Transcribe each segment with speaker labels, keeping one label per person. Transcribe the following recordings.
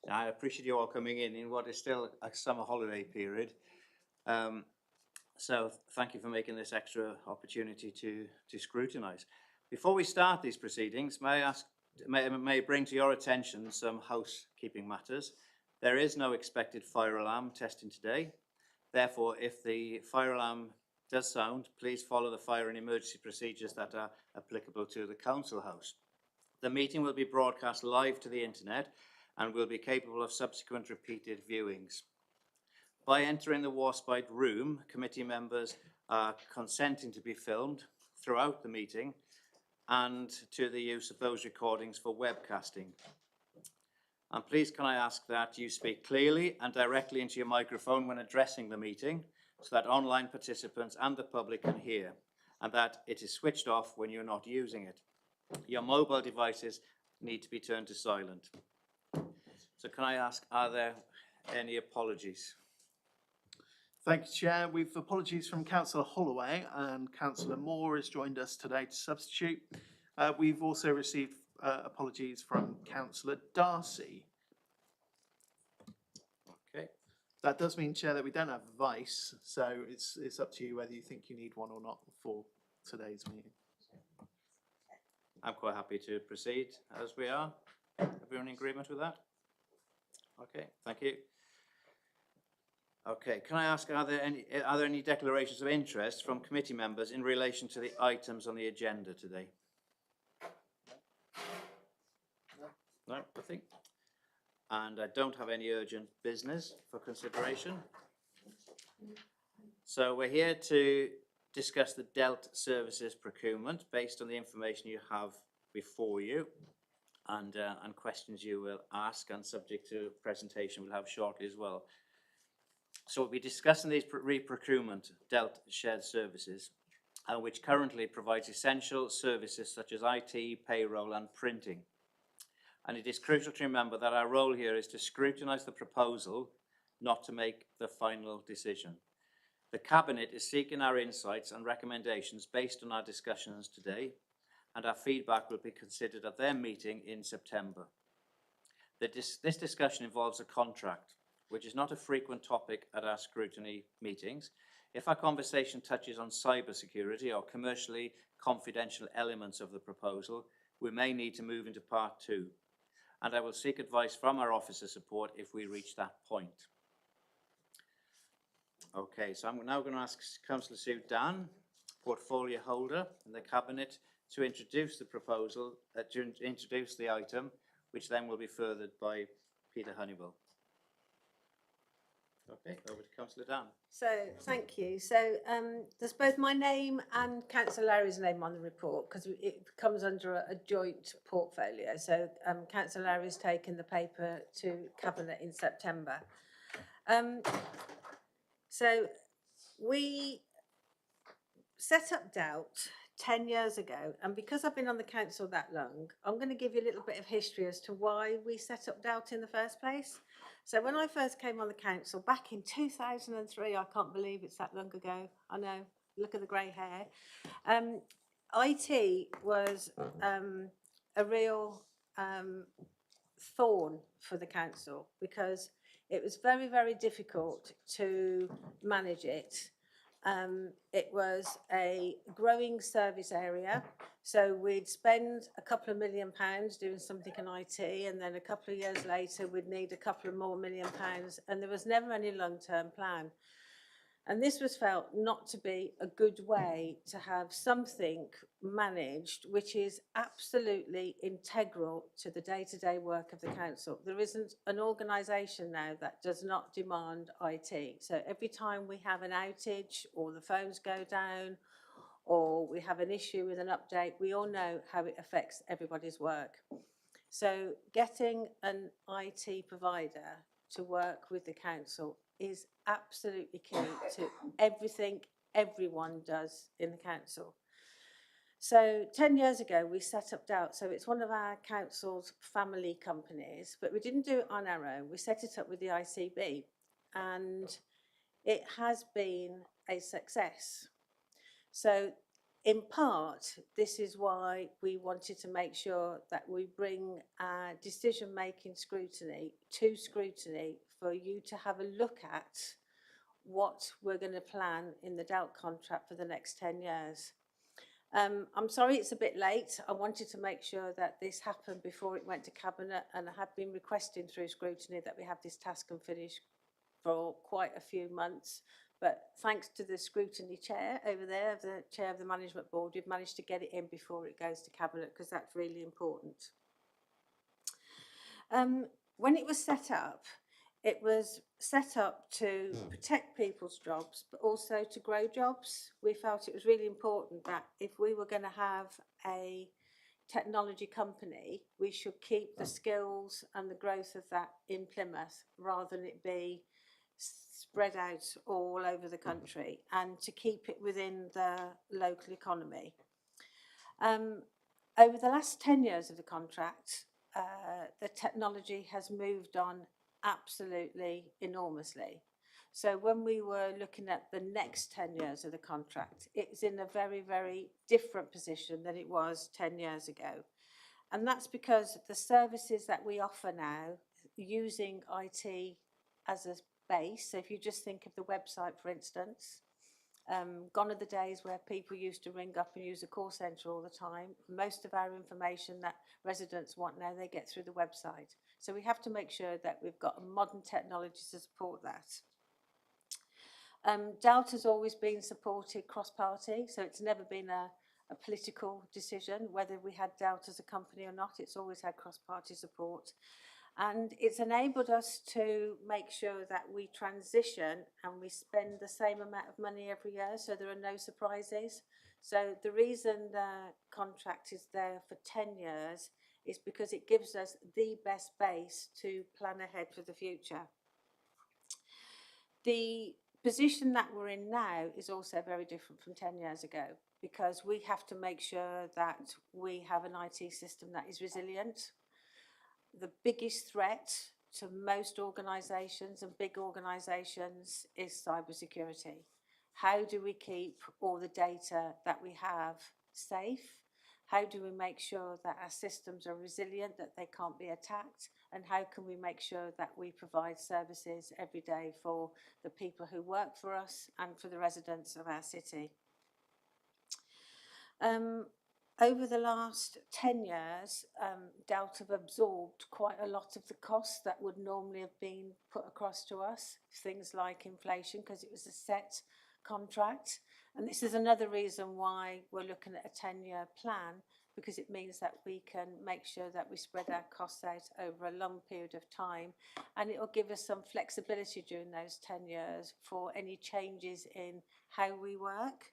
Speaker 1: I appreciate you all coming in what is still a summer holiday period. So thank you for making this extra opportunity to scrutinise. Before we start these proceedings, may I bring to your attention some housekeeping matters. There is no expected fire alarm testing today. Therefore, if the fire alarm does sound, please follow the fire and emergency procedures that are applicable to the council house. The meeting will be broadcast live to the internet and will be capable of subsequent repeated viewings. By entering the Warspite room, committee members are consenting to be filmed throughout the meeting and to the use of those recordings for webcasting. And please can I ask that you speak clearly and directly into your microphone when addressing the meeting so that online participants and the public can hear, and that it is switched off when you're not using it. Your mobile devices need to be turned to silent. So can I ask, are there any apologies?
Speaker 2: Thank you, Chair. We've apologies from Councillor Holloway, and Councillor Moore has joined us today to substitute. We've also received apologies from Councillor Darcy.
Speaker 1: Okay.
Speaker 2: That does mean, Chair, that we don't have a vice, so it's up to you whether you think you need one or not for today's meeting.
Speaker 1: I'm quite happy to proceed as we are. Everyone in agreement with that? Okay, thank you. Okay, can I ask, are there any declarations of interest from committee members in relation to the items on the agenda today? No, nothing. And I don't have any urgent business for consideration. So we're here to discuss the DELT services procurement based on the information you have before you and questions you will ask, and subject to presentation we'll have shortly as well. So we'll be discussing these re-procurement DELT shared services, which currently provides essential services such as IT, payroll and printing. And it is crucial to remember that our role here is to scrutinise the proposal, not to make the final decision. The Cabinet is seeking our insights and recommendations based on our discussions today, and our feedback will be considered at their meeting in September. This discussion involves a contract, which is not a frequent topic at our scrutiny meetings. If our conversation touches on cybersecurity or commercially confidential elements of the proposal, we may need to move into part 2. And I will seek advice from our officer support if we reach that point. Okay, so I'm now going to ask Councillor Sue Dan, portfolio holder in the Cabinet, to introduce the proposal, to introduce the item, which then will be furthered by Peter Honeywell. Okay, over to Councillor Dan.
Speaker 3: So, thank you. So, there's both my name and Councillor Larry's name on the report because it comes under a joint portfolio. So, Councillor Larry's taken the paper to Cabinet in September. So, we set up DELT 10 years ago, and because I've been on the council that long, I'm going to give you a little bit of history as to why we set up DELT in the first place. So when I first came on the council back in 2003, I can't believe it's that long ago. I know, look at the grey hair. IT was a real thorn for the council because it was very, very difficult to manage it. It was a growing service area, so we'd spend a couple of £1 million doing something in IT, and then a couple of years later we'd need a couple of more £1 million, and there was never any long-term plan. And this was felt not to be a good way to have something managed which is absolutely integral to the day-to-day work of the council. There isn't an organisation now that does not demand IT. So every time we have an outage or the phones go down or we have an issue with an update, we all know how it affects everybody's work. So getting an IT provider to work with the council is absolutely key to everything everyone does in the council. So 10 years ago we set up DELT, so it's one of our council's family companies, but we didn't do it on our own. We set it up with the ICB and it has been a success. So in part, this is why we wanted to make sure that we bring decision-making scrutiny to scrutiny for you to have a look at what we're going to plan in the DELT contract for the next 10 years. I'm sorry it's a bit late. I wanted to make sure that this happened before it went to Cabinet, and I have been requesting through scrutiny that we have this task and finish for quite a few months. But thanks to the scrutiny chair over there, the chair of the management board, we've managed to get it in before it goes to Cabinet, because that's really important. When it was set up to protect people's jobs, but also to grow jobs. We felt it was really important that if we were going to have a technology company, we should keep the skills and the growth of that in Plymouth rather than it be spread out all over the country, and to keep it within the local economy. Over the last 10 years of the contract, the technology has moved on absolutely enormously. So when we were looking at the next 10 years of the contract, it's in a very, very different position than it was 10 years ago. And that's because the services that we offer now, using IT as a base, so if you just think of the website, for instance, gone are the days where people used to ring up and use a call centre all the time. Most of our information that residents want now, they get through the website. So we have to make sure that we've got a modern technology to support that. DELT has always been supported cross-party, so it's never been a political decision whether we had DELT as a company or not. It's always had cross-party support. And it's enabled us to make sure that we transition and we spend the same amount of money every year, so there are no surprises. So the reason the contract is there for 10 years is because it gives us the best base to plan ahead for the future. The position that we're in now is also very different from 10 years ago, because we have to make sure that we have an IT system that is resilient. The biggest threat to most organisations and big organisations is cybersecurity. How do we keep all the data that we have safe? How do we make sure that our systems are resilient, that they can't be attacked? And how can we make sure that we provide services every day for the people who work for us and for the residents of our city? Over the last 10 years, DELT have absorbed quite a lot of the costs that would normally have been put across to us, things like inflation, because it was a set contract. And this is another reason why we're looking at a 10-year plan, because it means that we can make sure that we spread our costs out over a long period of time, and it will give us some flexibility during those 10 years for any changes in how we work.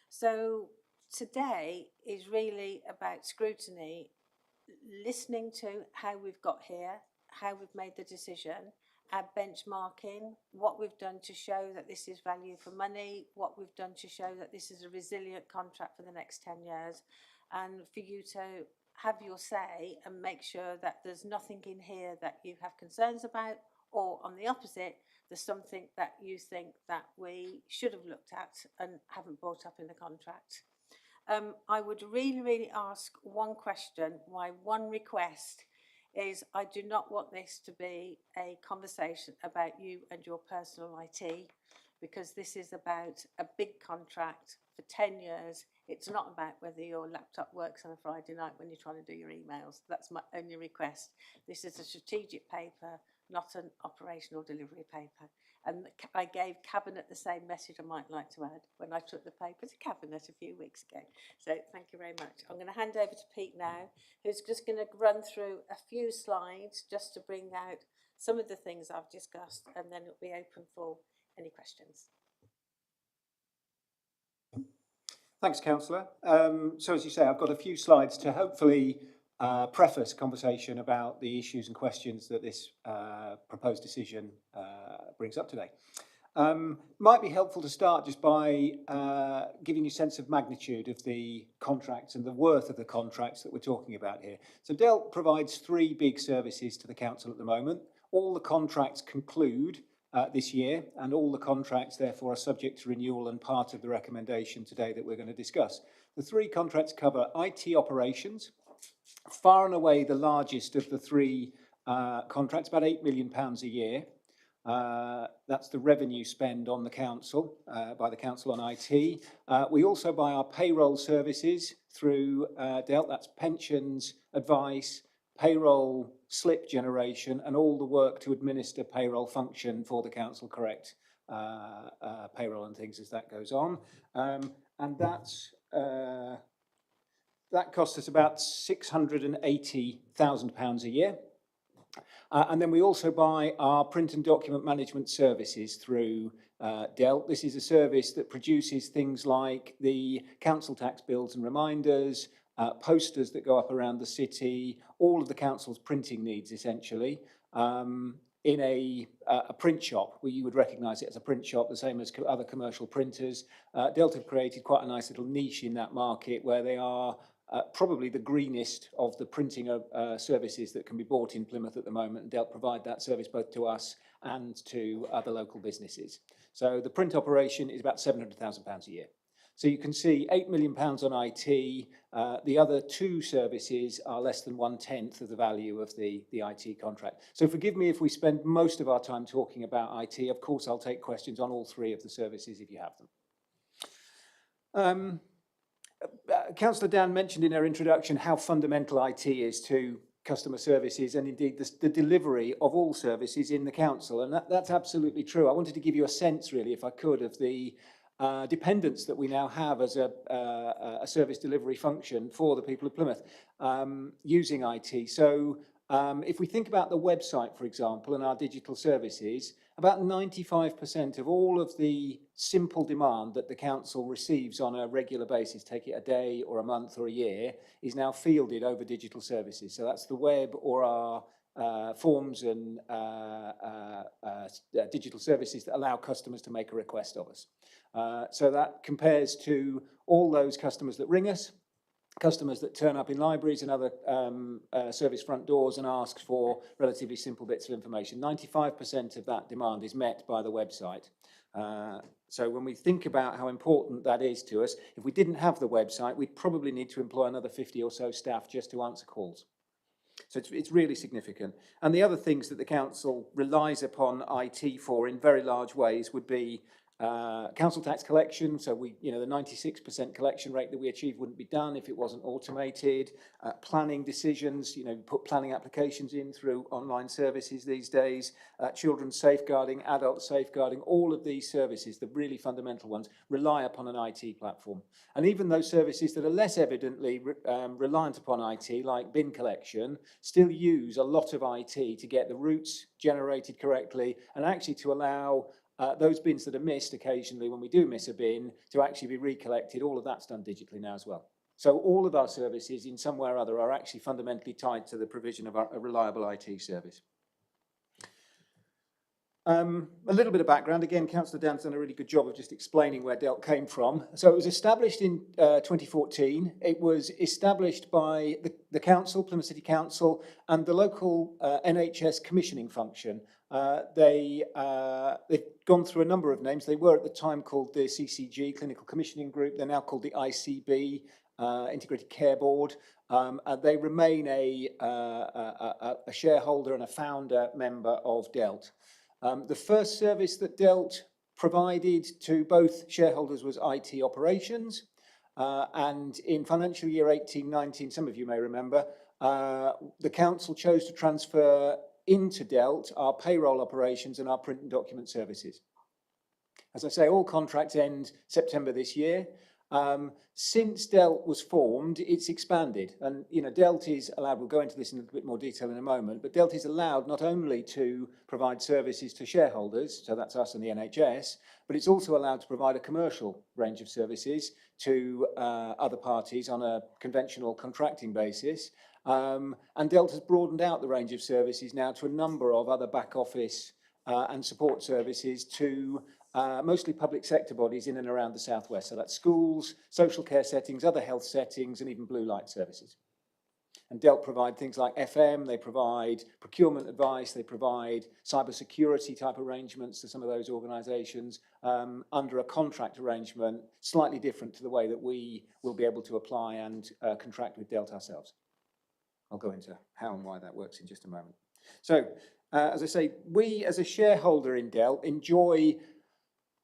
Speaker 3: So today is really about scrutiny, listening to how we've got here, how we've made the decision, our benchmarking, what we've done to show that this is value for money, what we've done to show that this is a resilient contract for the next 10 years, and for you to have your say and make sure that there's nothing in here that you have concerns about, or on the opposite, there's something that you think that we should have looked at and haven't brought up in the contract. I would really ask one question, one request is, I do not want this to be a conversation about you and your personal IT, because this is about a big contract for 10 years. It's not about whether your laptop works on a Friday night when you're trying to do your emails. That's my only request. This is a strategic paper, not an operational delivery paper. And I gave Cabinet the same message, I might like to add, when I took the paper to Cabinet a few weeks ago. So thank you very much. I'm going to hand over to Pete now, who's just going to run through a few slides just to bring out some of the things I've discussed, and then it'll be open for any questions.
Speaker 4: Thanks, Councillor. So as you say, I've got a few slides to hopefully preface a conversation about the issues and questions that this proposed decision brings up today. Might be helpful to start just by giving you a sense of magnitude of the contracts and the worth of the contracts that we're talking about here. So DELT provides 3 big services to the council at the moment. All the contracts conclude this year, and all the contracts therefore are subject to renewal and part of the recommendation today that we're going to discuss. The three contracts cover IT operations, far and away the largest of the three contracts, about £8 million a year. That's the revenue spend on the council, by the council on IT. We also buy our payroll services through DELT, that's pensions, advice, payroll slip generation, and all the work to administer payroll function for the council, correct payroll and things as that goes on. And that costs us about £680,000 a year. And then we also buy our print and document management services through DELT. This is a service that produces things like the council tax bills and reminders, posters that go up around the city, all of the council's printing needs essentially, in a print shop, where you would recognise it as a print shop, the same as other commercial printers. DELT have created quite a nice little niche in that market where they are probably the greenest of the printing services that can be bought in Plymouth at the moment, and DELT provide that service both to us and to other local businesses. So the print operation is about £700,000 a year. So you can see £8 million on IT. The other two services are less than 1/10 of the value of the IT contract. So forgive me if we spend most of our time talking about IT. Of course, I'll take questions on all three of the services if you have them. Councillor Dan mentioned in her introduction how fundamental IT is to customer services and indeed the delivery of all services in the council, and that's absolutely true. I wanted to give you a sense, really, if I could, of the dependence that we now have as a service delivery function for the people of Plymouth using IT. So if we think about the website, for example, and our digital services, about 95% of all of the simple demand that the council receives on a regular basis, take it a day or a month or a year, is now fielded over digital services. So that's the web or our forms and digital services that allow customers to make a request of us. So that compares to all those customers that ring us, customers that turn up in libraries and other service front doors and ask for relatively simple bits of information. 95% of that demand is met by the website. So when we think about how important that is to us, if we didn't have the website, we'd probably need to employ another 50 or so staff just to answer calls. So it's really significant. And the other things that the council relies upon IT for in very large ways would be council tax collection. So the 96% collection rate that we achieve wouldn't be done if it wasn't automated. Planning decisions, put planning applications in through online services these days. Children's safeguarding, adult safeguarding, all of these services, the really fundamental ones, rely upon an IT platform. And even those services that are less evidently reliant upon IT, like bin collection, still use a lot of IT to get the routes generated correctly and actually to allow those bins that are missed occasionally, when we do miss a bin, to actually be recollected. All of that's done digitally now as well. So all of our services in some way or other are actually fundamentally tied to the provision of a reliable IT service. A little bit of background. Again, Councillor Dan's done a really good job of just explaining where DELT came from. So it was established in 2014. It was established by the council, Plymouth City Council, and the local NHS commissioning function. They've gone through a number of names. They were at the time called the CCG, Clinical Commissioning Group. They're now called the ICB, Integrated Care Board. They remain a shareholder and a founder member of DELT. The first service that DELT provided to both shareholders was IT operations. And in financial year 18-19, some of you may remember, the council chose to transfer into DELT our payroll operations and our print and document services. As I say, all contracts end September this year. Since DELT was formed, it's expanded. And, DELT is allowed, we'll go into this in a bit more detail in a moment, but DELT is allowed not only to provide services to shareholders, so that's us and the NHS, but it's also allowed to provide a commercial range of services to other parties on a conventional contracting basis. And DELT has broadened out the range of services now to a number of other back office and support services to mostly public sector bodies in and around the southwest. So that's schools, social care settings, other health settings, and even blue light services. And Delt provide things like FM, they provide procurement advice, they provide cybersecurity type arrangements to some of those organisations under a contract arrangement, slightly different to the way that we will be able to apply and contract with Delt ourselves. I'll go into how and why that works in just a moment. So, as I say, we as a shareholder in Delt enjoy,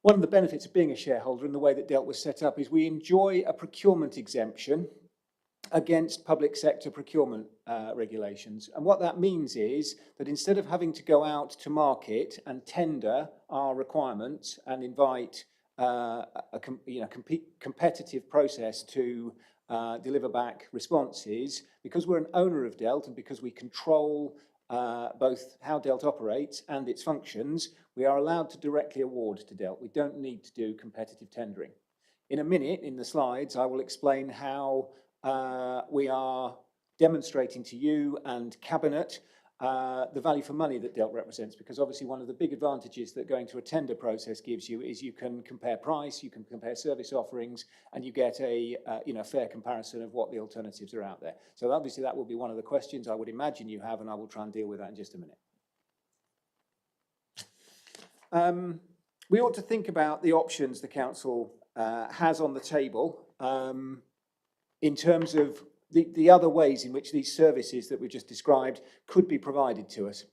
Speaker 4: one of the benefits of being a shareholder in the way that Delt was set up is we enjoy a procurement exemption against public sector procurement regulations. And what that means is that instead of having to go out to market and tender our requirements and invite competitive process to deliver back responses, because we're an owner of Delt and because we control both how Delt operates and its functions, we are allowed to directly award to Delt. We don't need to do competitive tendering. In a minute, in the slides, I will explain how we are demonstrating to you and Cabinet the value for money that Delt represents, because obviously one of the big advantages that going through a tender process gives you is you can compare price, you can compare service offerings, and you get a fair comparison of what the alternatives are out there. So obviously that will be one of the questions I would imagine you have, and I will try and deal with that in just a minute. We ought to think about the options the Council has on the table in terms of the other ways in which these services that we just described could be provided to us.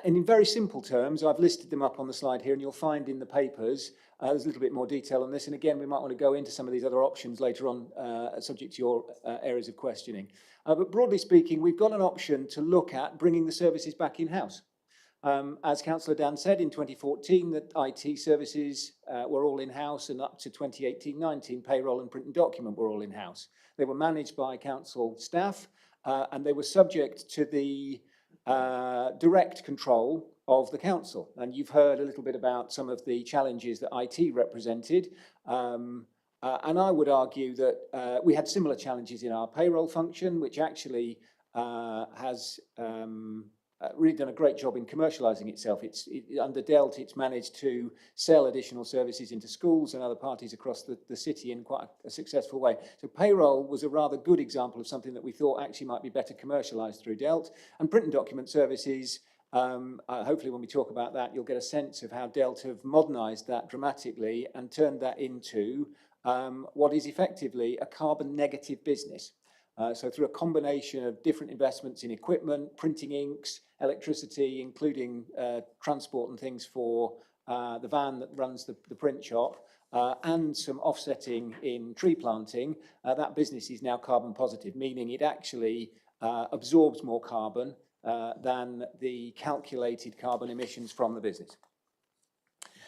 Speaker 4: And in very simple terms, I've listed them up on the slide here, and you'll find in the papers, there's a little bit more detail on this. And again, we might want to go into some of these other options later on, subject to your areas of questioning. But broadly speaking, we've got an option to look at bringing the services back in-house. As Councillor Dan said, in 2014, that IT services were all in-house, and up to 2018-19, payroll and print and document were all in-house. They were managed by council staff, and they were subject to the direct control of the council. And you've heard a little bit about some of the challenges that IT represented. And I would argue that we had similar challenges in our payroll function, which actually has really done a great job in commercialising itself. Under Delt, it's managed to sell additional services into schools and other parties across the city in quite a successful way. So payroll was a rather good example of something that we thought actually might be better commercialised through Delt. And print and document services, hopefully when we talk about that, you'll get a sense of how Delt have modernised that dramatically and turned that into what is effectively a carbon negative business. So through a combination of different investments in equipment, printing inks, electricity, including transport and things for the van that runs the print shop, and some offsetting in tree planting, that business is now carbon positive, meaning it actually absorbs more carbon than the calculated carbon emissions from the business.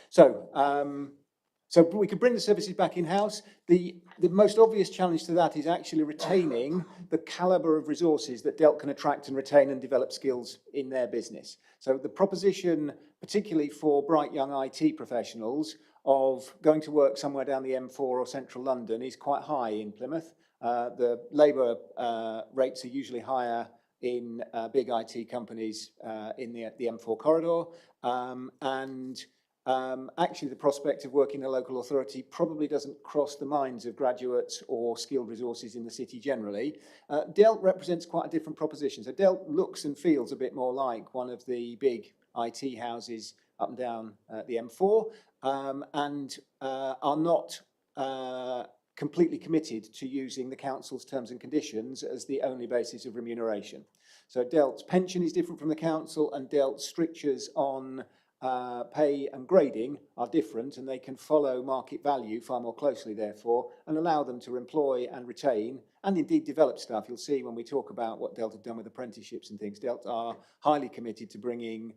Speaker 4: So we could bring the services back in-house. The most obvious challenge to that is actually retaining the calibre of resources that Delt can attract and retain and develop skills in their business. So the proposition, particularly for bright young IT professionals, of going to work somewhere down the M4 or central London is quite high in Plymouth. The labour rates are usually higher in big IT companies in the M4 corridor, actually, the prospect of working in a local authority probably doesn't cross the minds of graduates or skilled resources in the city generally. Delt represents quite a different proposition. So Delt looks and feels a bit more like one of the big IT houses up and down the M4, and are not completely committed to using the council's terms and conditions as the only basis of remuneration. So Delt's pension is different from the council, and Delt's strictures on pay and grading are different, and they can follow market value far more closely, therefore, and allow them to employ and retain and indeed develop staff. You'll see when we talk about what Delt have done with apprenticeships and things, Delt are highly committed to bringing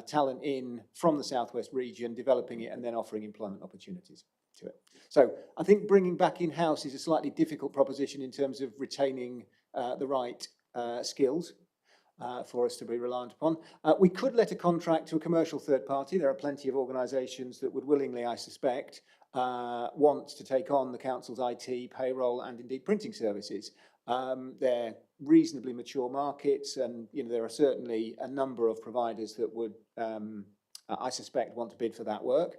Speaker 4: talent in from the southwest region, developing it and then offering employment opportunities to it. So I think bringing back in-house is a slightly difficult proposition in terms of retaining the right skills for us to be reliant upon. We could let a contract to a commercial third party. There are plenty of organisations that would willingly, I suspect, want to take on the council's IT, payroll and indeed printing services. They're reasonably mature markets, and there are certainly a number of providers that would, I suspect, want to bid for that work.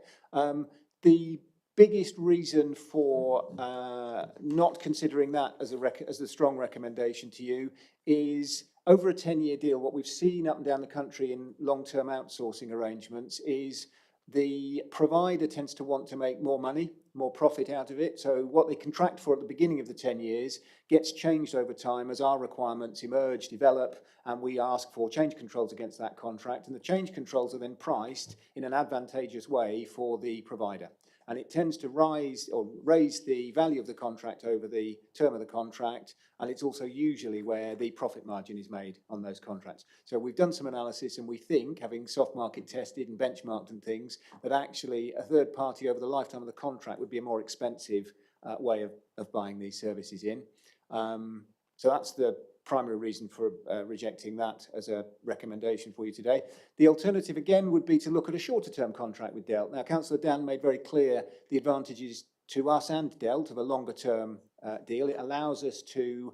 Speaker 4: The biggest reason for not considering that as a strong recommendation to you is over a 10-year deal, what we've seen up and down the country in long-term outsourcing arrangements is the provider tends to want to make more money, more profit out of it. So what they contract for at the beginning of the 10 years gets changed over time as our requirements emerge, develop, and we ask for change controls against that contract. And the change controls are then priced in an advantageous way for the provider. And it tends to rise or raise the value of the contract over the term of the contract. And it's also usually where the profit margin is made on those contracts. So we've done some analysis and we think, having soft market tested and benchmarked and things, that actually a third party over the lifetime of the contract would be a more expensive way of buying these services in. So that's the primary reason for rejecting that as a recommendation for you today. The alternative, again, would be to look at a shorter term contract with Delt. Now, Councillor Dan made very clear the advantages to us and Delt of a longer term deal. It allows us to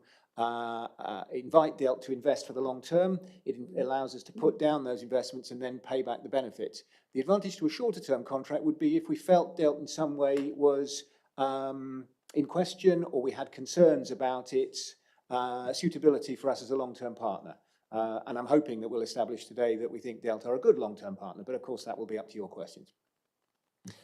Speaker 4: invite Delt to invest for the long term. It allows us to put down those investments and then pay back the benefits. The advantage to a shorter term contract would be if we felt Delt in some way was in question or we had concerns about its suitability for us as a long-term partner. And I'm hoping that we'll establish today that we think Delt are a good long-term partner, but of course that will be up to your questions.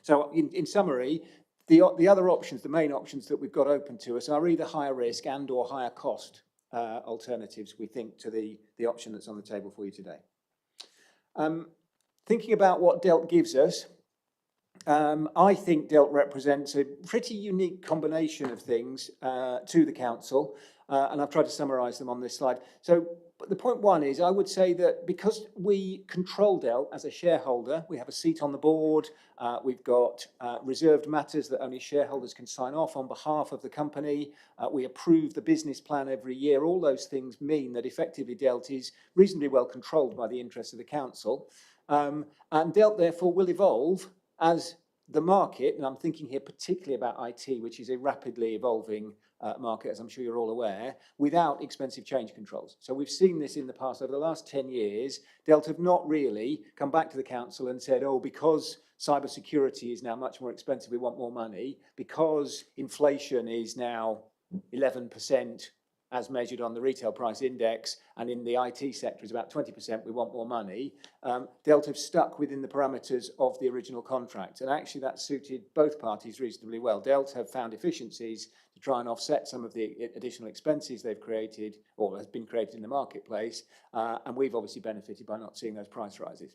Speaker 4: So in summary, the other options, the main options that we've got open to us are either higher risk and or higher cost alternatives, we think, to the option that's on the table for you today. Thinking about what Delt gives us, I think Delt represents a pretty unique combination of things to the council, and I've tried to summarise them on this slide. So the point one is, I would say that because we control Delt as a shareholder, we have a seat on the board, we've got reserved matters that only shareholders can sign off on behalf of the company, we approve the business plan every year. All those things mean that effectively Delt is reasonably well controlled by the interests of the council, and Delt therefore will evolve as the market, and I'm thinking here particularly about IT, which is a rapidly evolving market, as I'm sure you're all aware, without expensive change controls. So we've seen this in the past. Over the last 10 years, Delt have not really come back to the council and said, oh, because cybersecurity is now much more expensive, we want more money, because inflation is now 11% as measured on the retail price index, and in the IT sector is about 20%, we want more money. Delt have stuck within the parameters of the original contract, and actually that suited both parties reasonably well. Delt have found efficiencies to try and offset some of the additional expenses they've created, or has been created in the marketplace, and we've obviously benefited by not seeing those price rises.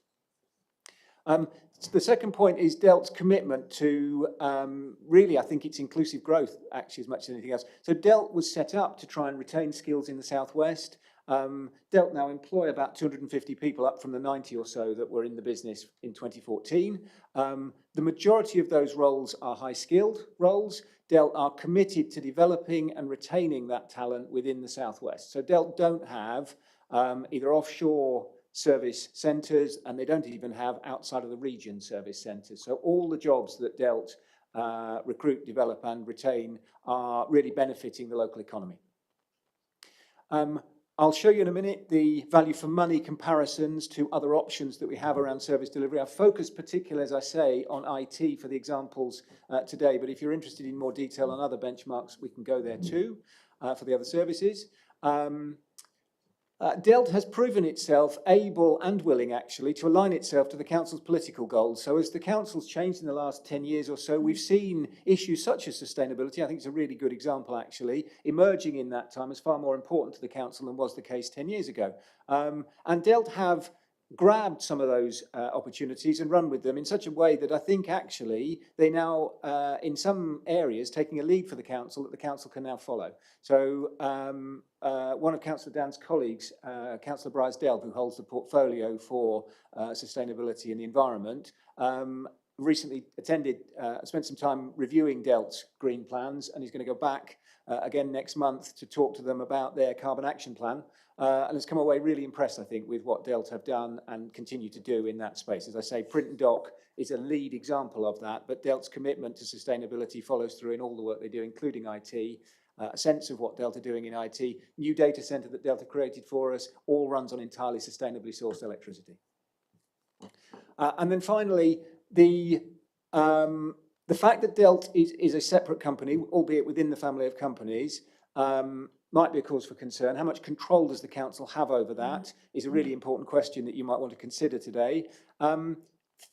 Speaker 4: The second point is Delt's commitment to, really, I think it's inclusive growth, actually, as much as anything else. So Delt was set up to try and retain skills in the southwest. Delt now employ about 250 people, up from the 90 or so that were in the business in 2014. The majority of those roles are high-skilled roles. Delt are committed to developing and retaining that talent within the southwest. So Delt don't have either offshore service centres, and they don't even have outside of the region service centres. So all the jobs that Delt recruit, develop and retain are really benefiting the local economy. I'll show you in a minute the value for money comparisons to other options that we have around service delivery. I've focused particularly, as I say, on IT for the examples today, but if you're interested in more detail on other benchmarks, we can go there too for the other services. Delt has proven itself able and willing, actually, to align itself to the council's political goals. So as the council's changed in the last 10 years or so, we've seen issues such as sustainability, I think it's a really good example, actually, emerging in that time as far more important to the council than was the case 10 years ago. And Delt have grabbed some of those opportunities and run with them in such a way that I think actually they now, in some areas, taking a lead for the council that the council can now follow. So one of Councillor Dan's colleagues, Councillor Bryce Delp, who holds the portfolio for sustainability and the environment, recently spent some time reviewing Delt's green plans, and he's going to go back again next month to talk to them about their carbon action plan. And has come away really impressed, I think, with what Delt have done and continue to do in that space. As I say, Print and Doc is a lead example of that, but Delt's commitment to sustainability follows through in all the work they do, including IT, a sense of what Delt are doing in IT. New data centre that Delt have created for us all runs on entirely sustainably sourced electricity. And then finally, the The fact that Delt is a separate company, albeit within the family of companies, might be a cause for concern. How much control does the council have over that is a really important question that you might want to consider today.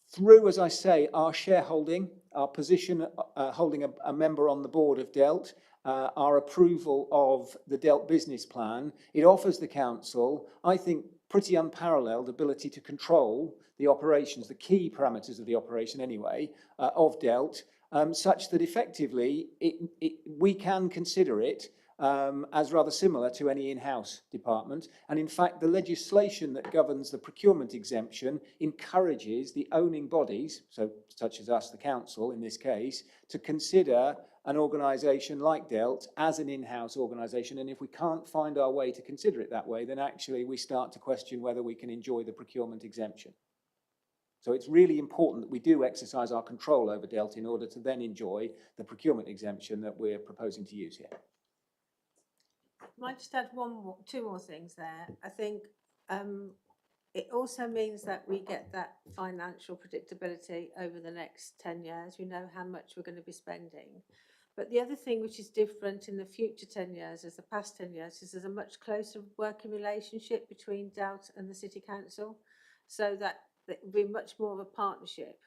Speaker 4: Through, as I say, our shareholding, our position holding a member on the board of Delt, our approval of the Delt business plan, it offers the council, I think, pretty unparalleled ability to control the operations, the key parameters of the operation anyway, of Delt, such that effectively we can consider it as rather similar to any in-house department. And in fact, the legislation that governs the procurement exemption encourages the owning bodies, so such as us, the council in this case, to consider an organisation like Delt as an in-house organisation. And if we can't find our way to consider it that way, then actually we start to question whether we can enjoy the procurement exemption. So it's really important that we do exercise our control over Delt in order to then enjoy the procurement exemption that we're proposing to use here.
Speaker 3: Might just add two more things there. I think it also means that we get that financial predictability over the next 10 years. We know how much we're going to be spending. But the other thing which is different in the future 10 years as the past 10 years is there's a much closer working relationship between Delt and the City Council, so that it will be much more of a partnership.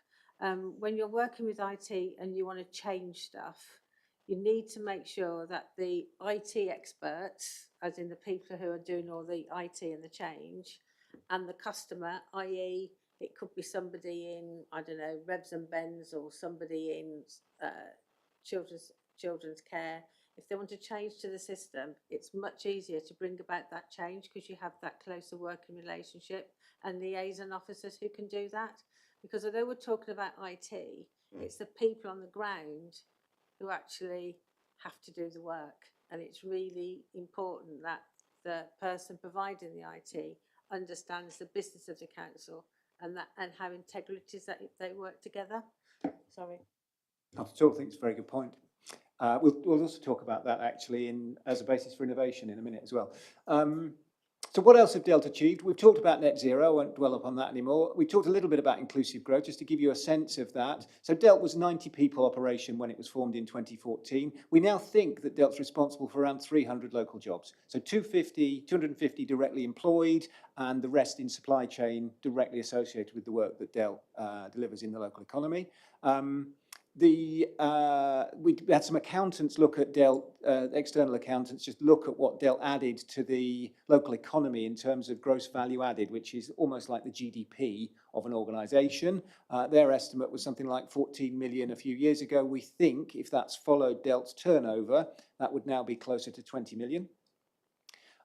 Speaker 3: When you're working with IT and you want to change stuff, you need to make sure that the IT experts, as in the people who are doing all the IT and the change, and the customer, i.e. it could be somebody in, I don't know, Rebs and Bens, or somebody in children's care, if they want to change to the system, it's much easier to bring about that change because you have that closer working relationship and liaison officers who can do that. Because although we're talking about IT, it's the people on the ground who actually have to do the work. And it's really important that the person providing the IT understands the business of the council and how integrity is that they work together. Sorry.
Speaker 4: Not at all. I think it's a very good point. We'll also talk about that actually as a basis for innovation in a minute as well. So what else have Delt achieved? We've talked about net zero. I won't dwell upon that anymore. We talked a little bit about inclusive growth, just to give you a sense of that. So Delt was 90 people operation when it was formed in 2014. We now think that Delt's responsible for around 300 local jobs. So 250 directly employed, and the rest in supply chain directly associated with the work that Delt delivers in the local economy. We had some accountants look at Delt, external accountants, just look at what Delt added to the local economy in terms of gross value added, which is almost like the GDP of an organisation. Their estimate was something like 14 million a few years ago. We think if that's followed Delt's turnover, that would now be closer to 20 million.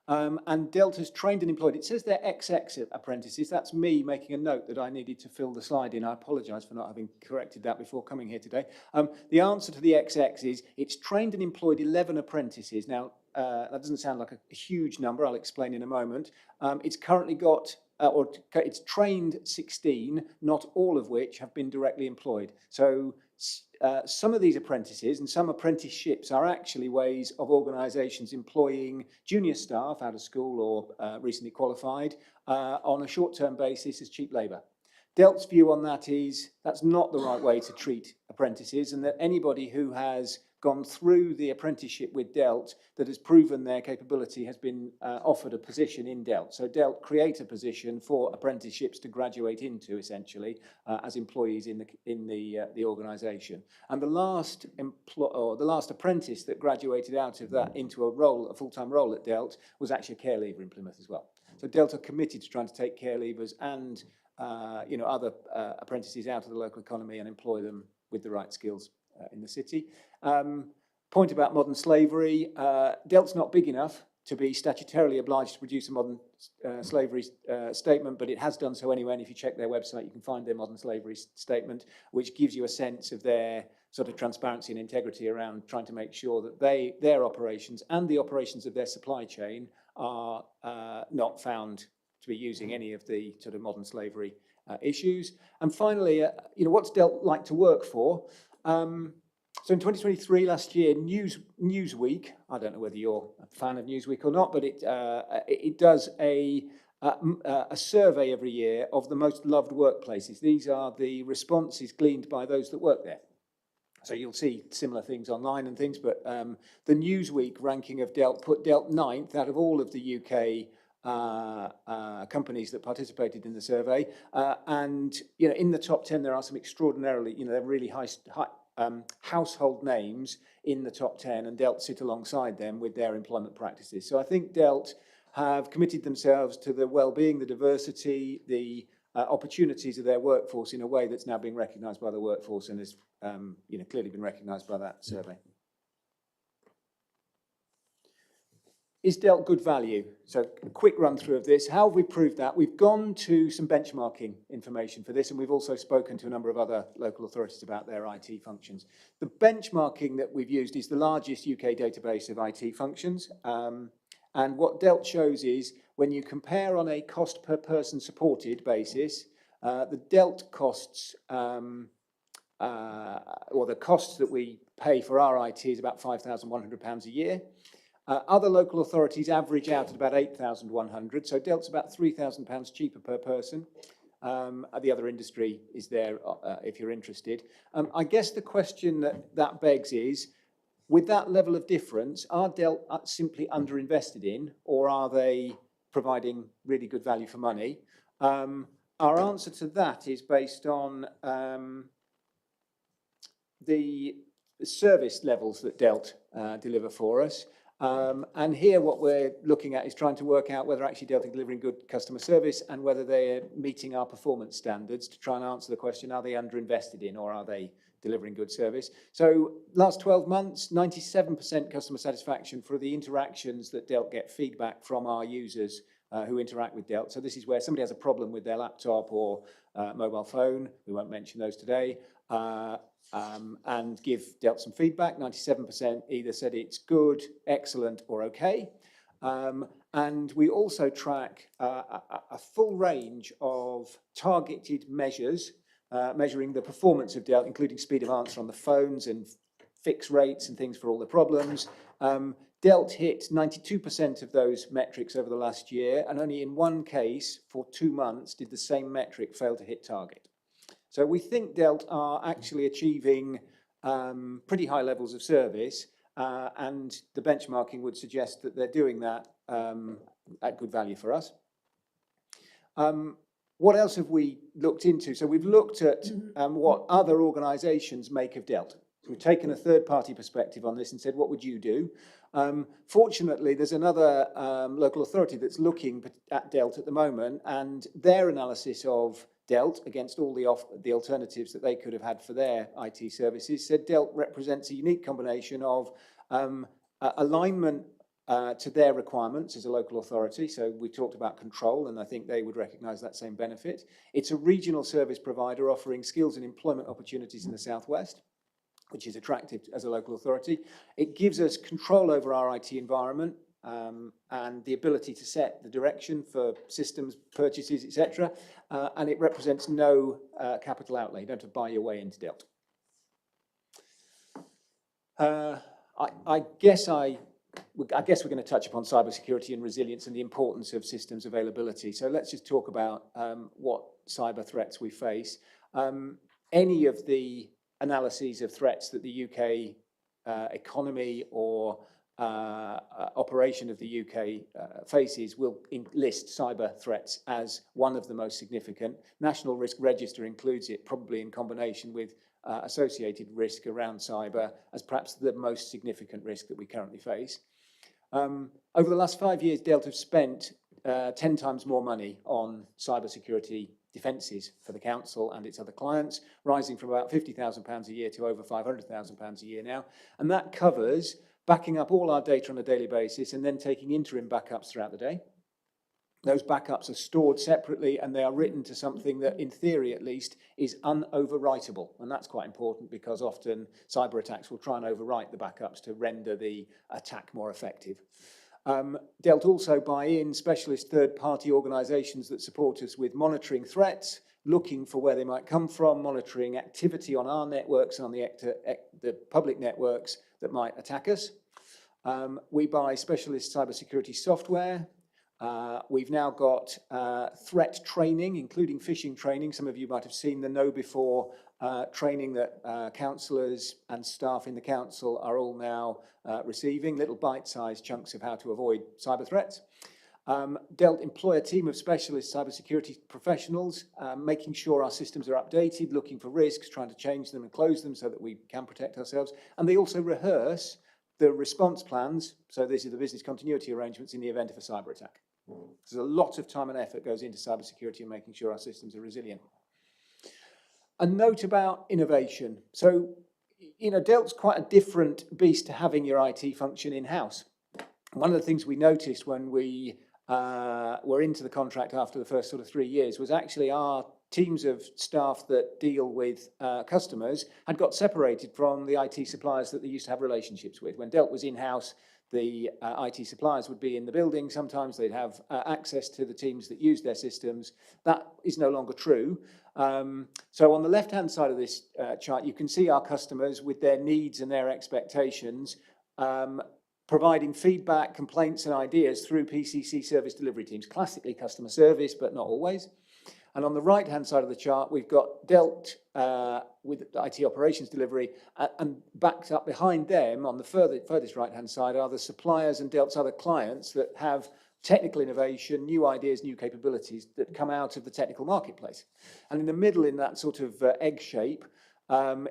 Speaker 4: And Delt has trained and employed, it says they're XX apprentices. That's me making a note that I needed to fill the slide in. I apologise for not having corrected that before coming here today. The answer to the XX is it's trained and employed 11 apprentices. Now, that doesn't sound like a huge number. I'll explain in a moment. It's currently got, it's trained 16, not all of which have been directly employed. So some of these apprentices and some apprenticeships are actually ways of organisations employing junior staff out of school or recently qualified on a short-term basis as cheap labour. Delt's view on that is that's not the right way to treat apprentices, and that anybody who has gone through the apprenticeship with Delt that has proven their capability has been offered a position in Delt. So Delt create a position for apprenticeships to graduate into, essentially, as employees in the organisation. And the last apprentice that graduated out of that into a full-time role at Delt was actually a care leaver in Plymouth as well. So Delt are committed to trying to take care leavers and other apprentices out of the local economy and employ them with the right skills in the city. Point about modern slavery. Delt's not big enough to be statutorily obliged to produce a modern slavery statement, but it has done so anyway. And if you check their website, you can find their modern slavery statement, which gives you a sense of their sort of transparency and integrity around trying to make sure that their operations and the operations of their supply chain are not found to be using any of the sort of modern slavery issues. And finally, what's Delt like to work for? So in 2023, last year, Newsweek, I don't know whether you're a fan of Newsweek or not, but it does a survey every year of the most loved workplaces. These are the responses gleaned by those that work there. So you'll see similar things online and things, but the Newsweek ranking of Delt put Delt 9th out of all of the UK companies that participated in the survey. And, you know, in the top 10, there are some extraordinarily, you know, they're really high household names in the top 10, and Delt sit alongside them with their employment practices. So I think Delt have committed themselves to the well-being, the diversity, the opportunities of their workforce in a way that's now being recognised by the workforce and has you know, clearly been recognised by that survey. Is Delt good value? So a quick run through of this. How have we proved that? We've gone to some benchmarking information for this, and we've also spoken to a number of other local authorities about their IT functions. The benchmarking that we've used is the largest UK database of IT functions. And what Delt shows is when you compare on a cost per person supported basis, the Delt costs, or the costs that we pay for our IT is about £5,100 a year. Other local authorities average out at about 8,100, so Delt's about £3,000 cheaper per person. The other industry is there if you're interested. I guess the question that begs is, with that level of difference, are Delt simply underinvested in, or are they providing really good value for money? Our answer to that is based on the service levels that Delt deliver for us. And here what we're looking at is trying to work out whether actually Delt are delivering good customer service and whether they're meeting our performance standards to try and answer the question, are they underinvested in, or are they delivering good service? So last 12 months, 97% customer satisfaction for the interactions that Delt get feedback from our users who interact with Delt. So this is where somebody has a problem with their laptop or mobile phone, we won't mention those today, and give Delt some feedback. 97% either said it's good, excellent, or okay. And we also track a full range of targeted measures measuring the performance of Delt, including speed of answer on the phones and fix rates and things for all the problems. Delt hit 92% of those metrics over the last year, and only in one case for 2 months did the same metric fail to hit target. So we think Delt are actually achieving pretty high levels of service, and the benchmarking would suggest that they're doing that at good value for us. What else have we looked into? So we've looked at what other organisations make of Delt. So we've taken a third-party perspective on this and said, what would you do? Fortunately, there's another local authority that's looking at Delt at the moment, and their analysis of Delt against all the alternatives that they could have had for their IT services said Delt represents a unique combination of alignment to their requirements as a local authority. So we talked about control, and I think they would recognise that same benefit. It's a regional service provider offering skills and employment opportunities in the southwest, which is attractive as a local authority. It gives us control over our IT environment and the ability to set the direction for systems, purchases, etc. And it represents no capital outlay. You don't have to buy your way into Delt. I guess we're going to touch upon cybersecurity and resilience and the importance of systems availability. So let's just talk about what cyber threats we face. Any of the analyses of threats that the UK economy or operation of the UK faces will list cyber threats as one of the most significant. National Risk Register includes it, probably in combination with associated risk around cyber as perhaps the most significant risk that we currently face. Over the last 5 years, Delt have spent 10 times more money on cybersecurity defences for the council and its other clients, rising from about £50,000 a year to over £500,000 a year now. And that covers backing up all our data on a daily basis and then taking interim backups throughout the day. Those backups are stored separately and they are written to something that, in theory at least, is unoverwritable. And that's quite important because often cyber attacks will try and overwrite the backups to render the attack more effective. Delt also buy in specialist third-party organisations that support us with monitoring threats, looking for where they might come from, monitoring activity on our networks and on the public networks that might attack us. We buy specialist cybersecurity software. We've now got threat training, including phishing training. Some of you might have seen the know before training that councillors and staff in the council are all now receiving, little bite-sized chunks of how to avoid cyber threats. DELT employ a team of specialist cybersecurity professionals, making sure our systems are updated, looking for risks, trying to change them and close them so that we can protect ourselves. And they also rehearse the response plans, so this is the business continuity arrangements in the event of a cyber attack. There's a lot of time and effort goes into cybersecurity and making sure our systems are resilient. A note about innovation. So, you know, DELT's quite a different beast to having your IT function in-house. One of the things we noticed when we were into the contract after the first sort of 3 years was actually our teams of staff that deal with customers had got separated from the IT suppliers that they used to have relationships with. When DELT was in-house, the IT suppliers would be in the building. Sometimes they'd have access to the teams that use their systems. That is no longer true. So on the left-hand side of this chart, you can see our customers with their needs and their expectations, providing feedback, complaints and ideas through PCC service delivery teams, classically customer service, but not always. And on the right-hand side of the chart, we've got DELT with IT operations delivery, and backed up behind them on the furthest right-hand side are the suppliers and DELT's other clients that have technical innovation, new ideas, new capabilities that come out of the technical marketplace. And in the middle, in that sort of egg shape,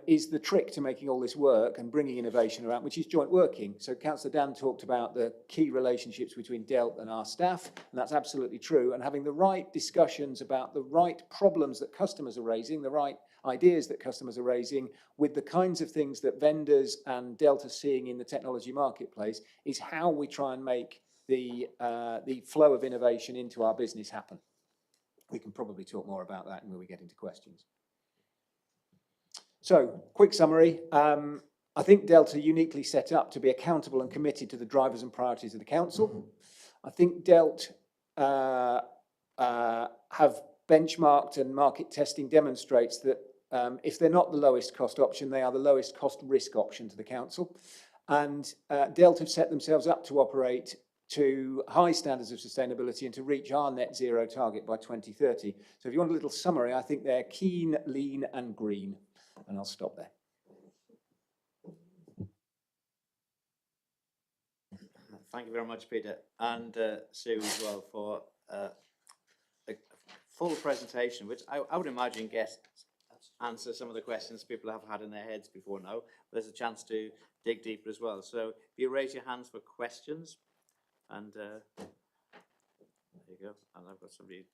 Speaker 4: is the trick to making all this work and bringing innovation around, which is joint working. So Councillor Dan talked about the key relationships between DELT and our staff, and that's absolutely true. And having the right discussions about the right problems that customers are raising, the right ideas that customers are raising, with the kinds of things that vendors and DELT are seeing in the technology marketplace, is how we try and make the flow of innovation into our business happen. We can probably talk more about that when we get into questions. So, quick summary. I think DELT are uniquely set up to be accountable and committed to the drivers and priorities of the council. I think DELT have benchmarked, and market testing demonstrates that if they're not the lowest cost option, they are the lowest cost risk option to the council. And DELT have set themselves up to operate to high standards of sustainability and to reach our net zero target by 2030. So if you want a little summary, I think they're keen, lean and green. And I'll stop there.
Speaker 1: Thank you very much, Peter, and Sue as well for a full presentation, which I would imagine answer some of the questions people have had in their heads before now. There's a chance to dig deeper as well. So if you raise your hands for questions, and there you go. And I've got somebody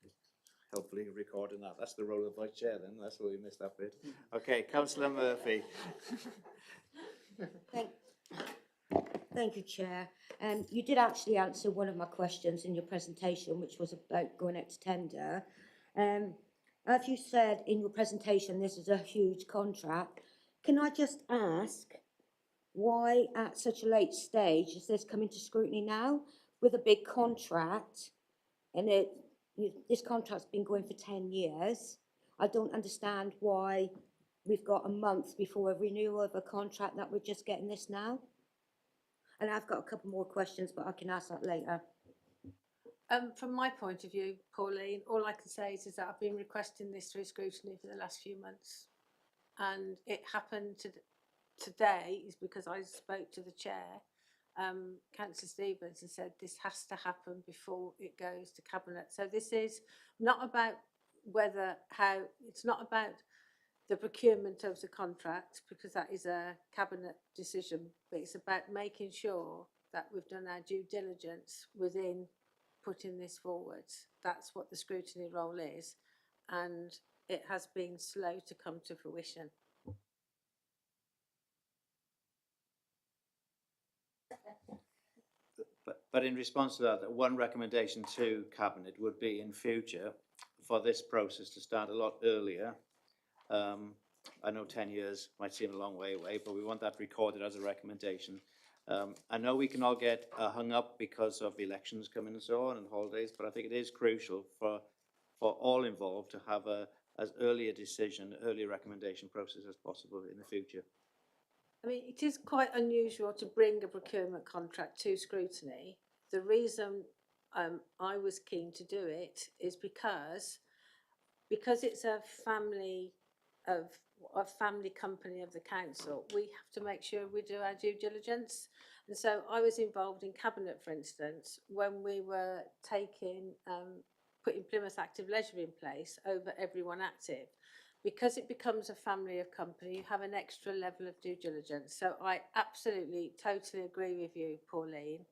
Speaker 1: hopefully recording that. That's the role of vice chair then. That's where we missed that bit. Okay, Councillor Murphy.
Speaker 5: Thank you, Chair. You did actually answer one of my questions in your presentation, which was about going out to tender. As you said in your presentation, this is a huge contract. Can I just ask why at such a late stage is this coming to scrutiny now with a big contract? And this contract's been going for 10 years. I don't understand why we've got a month before a renewal of a contract that we're just getting this now. And I've got a couple more questions, but I can ask that later.
Speaker 3: From my point of view, Pauline, all I can say is that I've been requesting this through scrutiny for the last few months. And it happened today is because I spoke to the chair, Councillor Stevens, and said this has to happen before it goes to Cabinet. So this is not about it's not about the procurement of the contract, because that is a Cabinet decision, but it's about making sure that we've done our due diligence within putting this forward. That's what the scrutiny role is, and it has been slow to come to fruition.
Speaker 1: But in response to that, one recommendation to Cabinet would be in future for this process to start a lot earlier. I know 10 years might seem a long way away, but we want that recorded as a recommendation. I know we can all get hung up because of elections coming and so on and holidays, but I think it is crucial for all involved to have as early a decision, early recommendation process as possible in the future.
Speaker 3: I mean, it is quite unusual to bring a procurement contract to scrutiny. The reason I was keen to do it is because it's a family of a family company of the council, we have to make sure we do our due diligence. And so I was involved in Cabinet, for instance, when we were putting Plymouth Active Leisure in place over Everyone Active. Because it becomes a family of company, you have an extra level of due diligence. So I absolutely, totally agree with you, Pauline.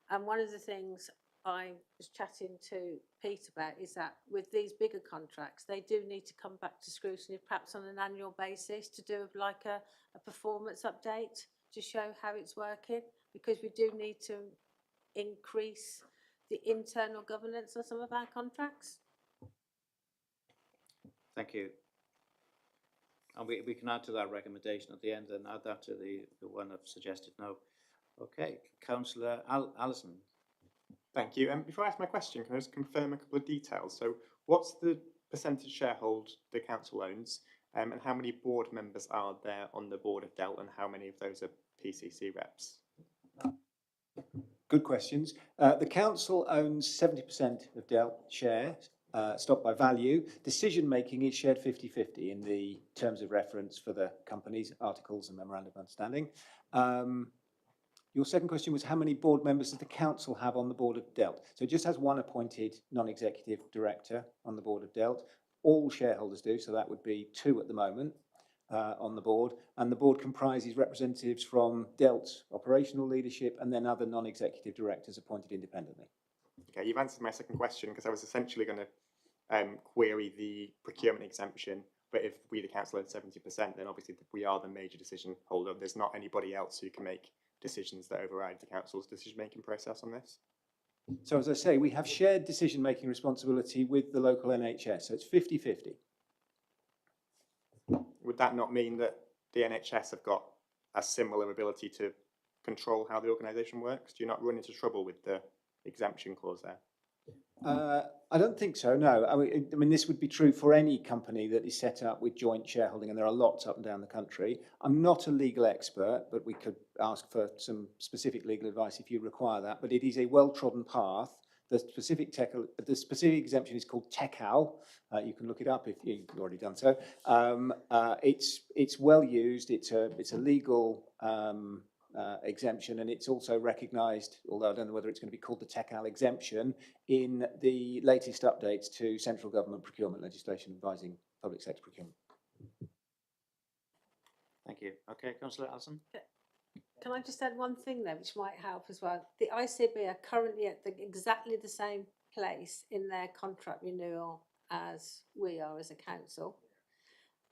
Speaker 3: And one of the things I was chatting to Pete about is that with these bigger contracts, they do need to come back to scrutiny, perhaps on an annual basis, to do like a performance update to show how it's working, because we do need to increase the internal governance of some of our contracts.
Speaker 1: Thank you. And we can add to that recommendation at the end and add that to the one I've suggested now. Okay, Councillor Allison.
Speaker 6: Thank you. Before I ask my question, can I just confirm a couple of details? So what's the percentage sharehold the council owns, and how many board members are there on the board of DELT, and how many of those are PCC reps?
Speaker 4: Good questions. The council owns 70% of DELT shares, stock by value. Decision making is shared 50-50 in the terms of reference for the company's articles and memorandum of understanding. Your second question was how many board members does the council have on the board of DELT? So it just has one appointed non-executive director on the board of DELT. All shareholders do, so that would be 2 at the moment on the board. And the board comprises representatives from DELT's operational leadership and then other non-executive directors appointed independently.
Speaker 6: Okay, you've answered my second question, because I was essentially going to query the procurement exemption. But if we, the council, own 70%, then obviously we are the major decision holder. There's not anybody else who can make decisions that override the council's decision-making process on this.
Speaker 4: So as I say, we have shared decision-making responsibility with the local NHS, so it's 50-50.
Speaker 6: Would that not mean that the NHS have got a similar ability to control how the organisation works? Do you not run into trouble with the exemption clause there?
Speaker 4: I don't think so, no. I mean, this would be true for any company that is set up with joint shareholding, and there are lots up and down the country. I'm not a legal expert, but we could ask for some specific legal advice if you require that. But it is a well-trodden path. The specific exemption is called TECAL. You can look it up if you've already done so. It's well used. It's a legal exemption, and it's also recognised, although I don't know whether it's going to be called the TECAL exemption, in the latest updates to central government procurement legislation advising public sector procurement.
Speaker 1: Thank you. Okay, Councillor Allison.
Speaker 3: Can I just add one thing there, which might help as well? The ICB are currently at exactly the same place in their contract renewal as we are as a council.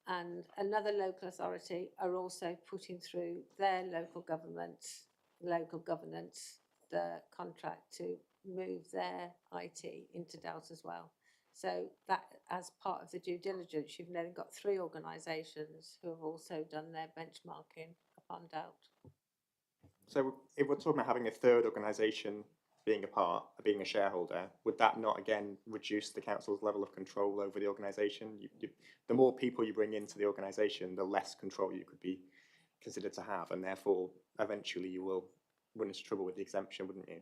Speaker 3: And another local authority are also putting through their local governance, the contract to move their IT into DELT as well. So that, as part of the due diligence, you've then got 3 organisations who have also done their benchmarking upon DELT.
Speaker 6: So if we're talking about having a third organisation being a shareholder, would that not again reduce the council's level of control over the organisation? The more people you bring into the organisation, the less control you could be considered to have, and therefore eventually you will run into trouble with the exemption, wouldn't you?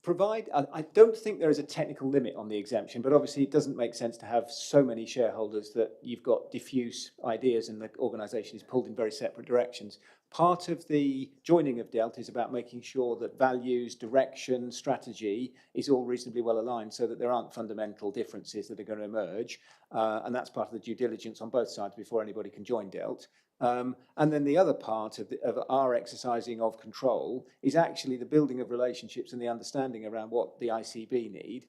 Speaker 4: I don't think there is a technical limit on the exemption, but obviously it doesn't make sense to have so many shareholders that you've got diffuse ideas and the organisation is pulled in very separate directions. Part of the joining of DELT is about making sure that values, direction, strategy is all reasonably well aligned so that there aren't fundamental differences that are going to emerge. And that's part of the due diligence on both sides before anybody can join DELT. And then the other part of our exercising of control is actually the building of relationships and the understanding around what the ICB need.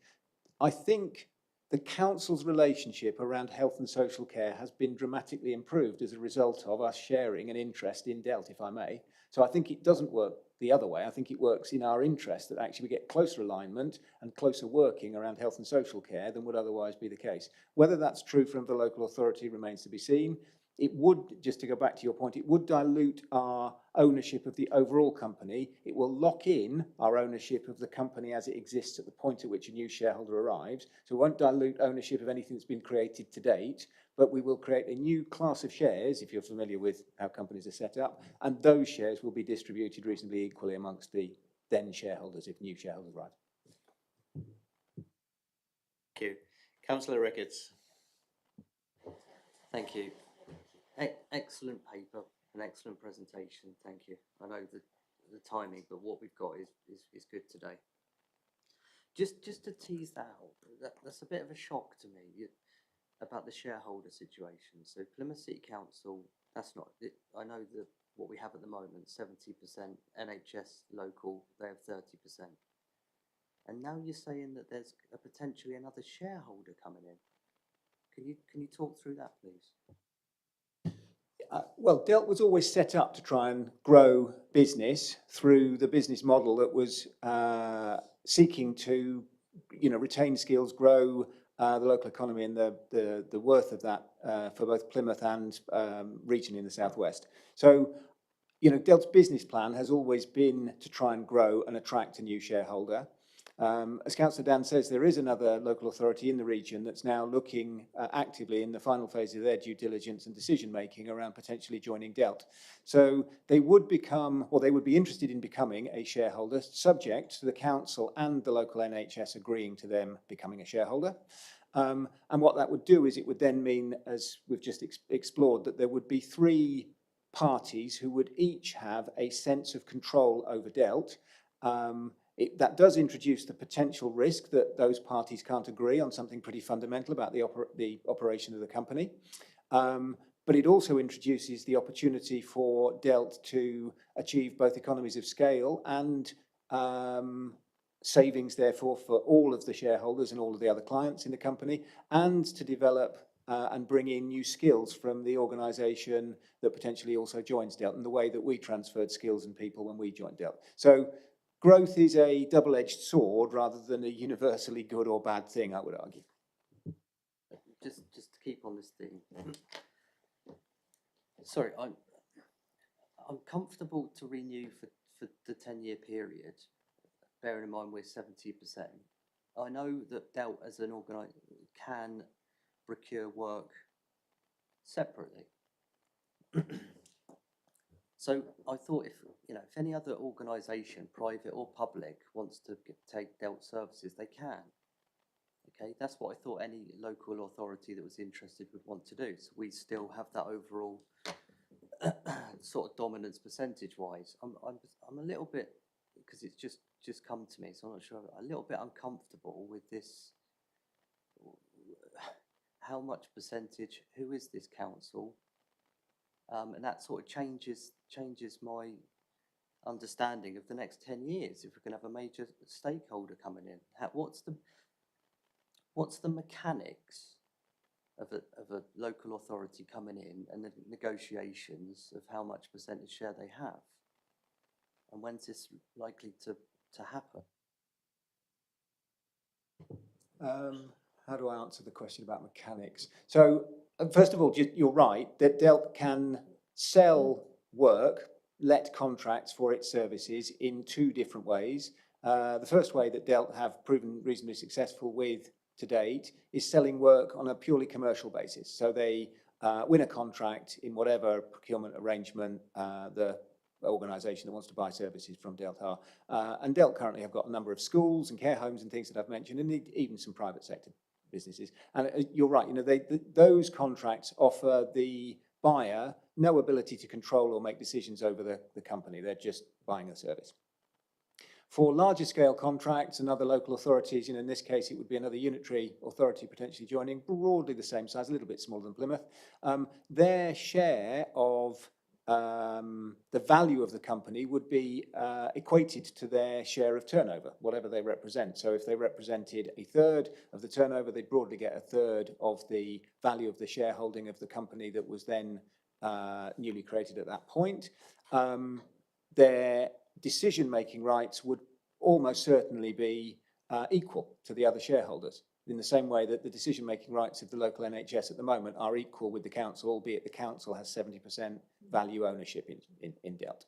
Speaker 4: I think the council's relationship around health and social care has been dramatically improved as a result of us sharing an interest in DELT, if I may. So I think it doesn't work the other way. I think it works in our interest that actually we get closer alignment and closer working around health and social care than would otherwise be the case. Whether that's true from the local authority remains to be seen. It would, just to go back to your point, it would dilute our ownership of the overall company. It will lock in our ownership of the company as it exists at the point at which a new shareholder arrives. So it won't dilute ownership of anything that's been created to date, but we will create a new class of shares, if you're familiar with how companies are set up, and those shares will be distributed reasonably equally amongst the then shareholders if new shareholders arrive.
Speaker 1: Thank you. Councillor Ricketts.
Speaker 7: Thank you. Excellent paper, an excellent presentation. Thank you. I know the timing, but what we've got is good today. Just to tease that out, that's a bit of a shock to me about the shareholder situation. So Plymouth City Council, that's not. I know that what we have at the moment, 70% NHS local, they have 30%. And now you're saying that there's potentially another shareholder coming in. Can you talk through that, please?
Speaker 4: Well, Delt was always set up to try and grow business through the business model that was seeking to, retain skills, grow the local economy and the worth of that for both Plymouth and region in the southwest. So, Delt's business plan has always been to try and grow and attract a new shareholder. As Councillor Dan says, there is another local authority in the region that's now looking actively in the final phase of their due diligence and decision making around potentially joining Delt. So they would be interested in becoming a shareholder, subject to the council and the local NHS agreeing to them becoming a shareholder. And what that would do is it would then mean, as we've just explored, that there would be 3 parties who would each have a sense of control over Delt. That does introduce the potential risk that those parties can't agree on something pretty fundamental about the operation of the company. But it also introduces the opportunity for Delt to achieve both economies of scale and savings, therefore, for all of the shareholders and all of the other clients in the company, and to develop and bring in new skills from the organisation that potentially also joins Delt, in the way that we transferred skills and people when we joined Delt. So growth is a double-edged sword rather than a universally good or bad thing, I would argue.
Speaker 7: Just to keep on this theme. Sorry, I'm comfortable to renew for the 10-year period, bearing in mind we're 70%. I know that Delt as an organisation can procure work separately. So I thought if any other organisation, private or public, wants to take Delt services, they can. Okay, that's what I thought any local authority that was interested would want to do. So we still have that overall sort of dominance percentage-wise. I'm a little bit, because it's just come to me, so I'm not sure, a little bit uncomfortable with this. How much percentage? Who is this council? And that sort of changes my understanding of the next 10 years. If we're going to have a major stakeholder coming in, what's the mechanics of a local authority coming in and the negotiations of how much percentage share they have, and when's this likely to happen?
Speaker 4: How do I answer the question about mechanics? So, first of all, you're right that Delt can sell work, let contracts for its services in 2 different ways. The first way that Delt have proven reasonably successful with to date is selling work on a purely commercial basis. So they win a contract in whatever procurement arrangement the organisation that wants to buy services from Delt are. And Delt currently have got a number of schools and care homes and things that I've mentioned, and even some private sector businesses. And you're right, those contracts offer the buyer no ability to control or make decisions over the company. They're just buying a service. For larger scale contracts and other local authorities, in this case it would be another unitary authority potentially joining, broadly the same size, a little bit smaller than Plymouth, their share of the value of the company would be equated to their share of turnover, whatever they represent. So if they represented 1/3 of the turnover, they'd broadly get 1/3 of the value of the shareholding of the company that was then newly created at that point. Their decision-making rights would almost certainly be equal to the other shareholders, in the same way that the decision-making rights of the local NHS at the moment are equal with the council, albeit the council has 70% value ownership in Delt.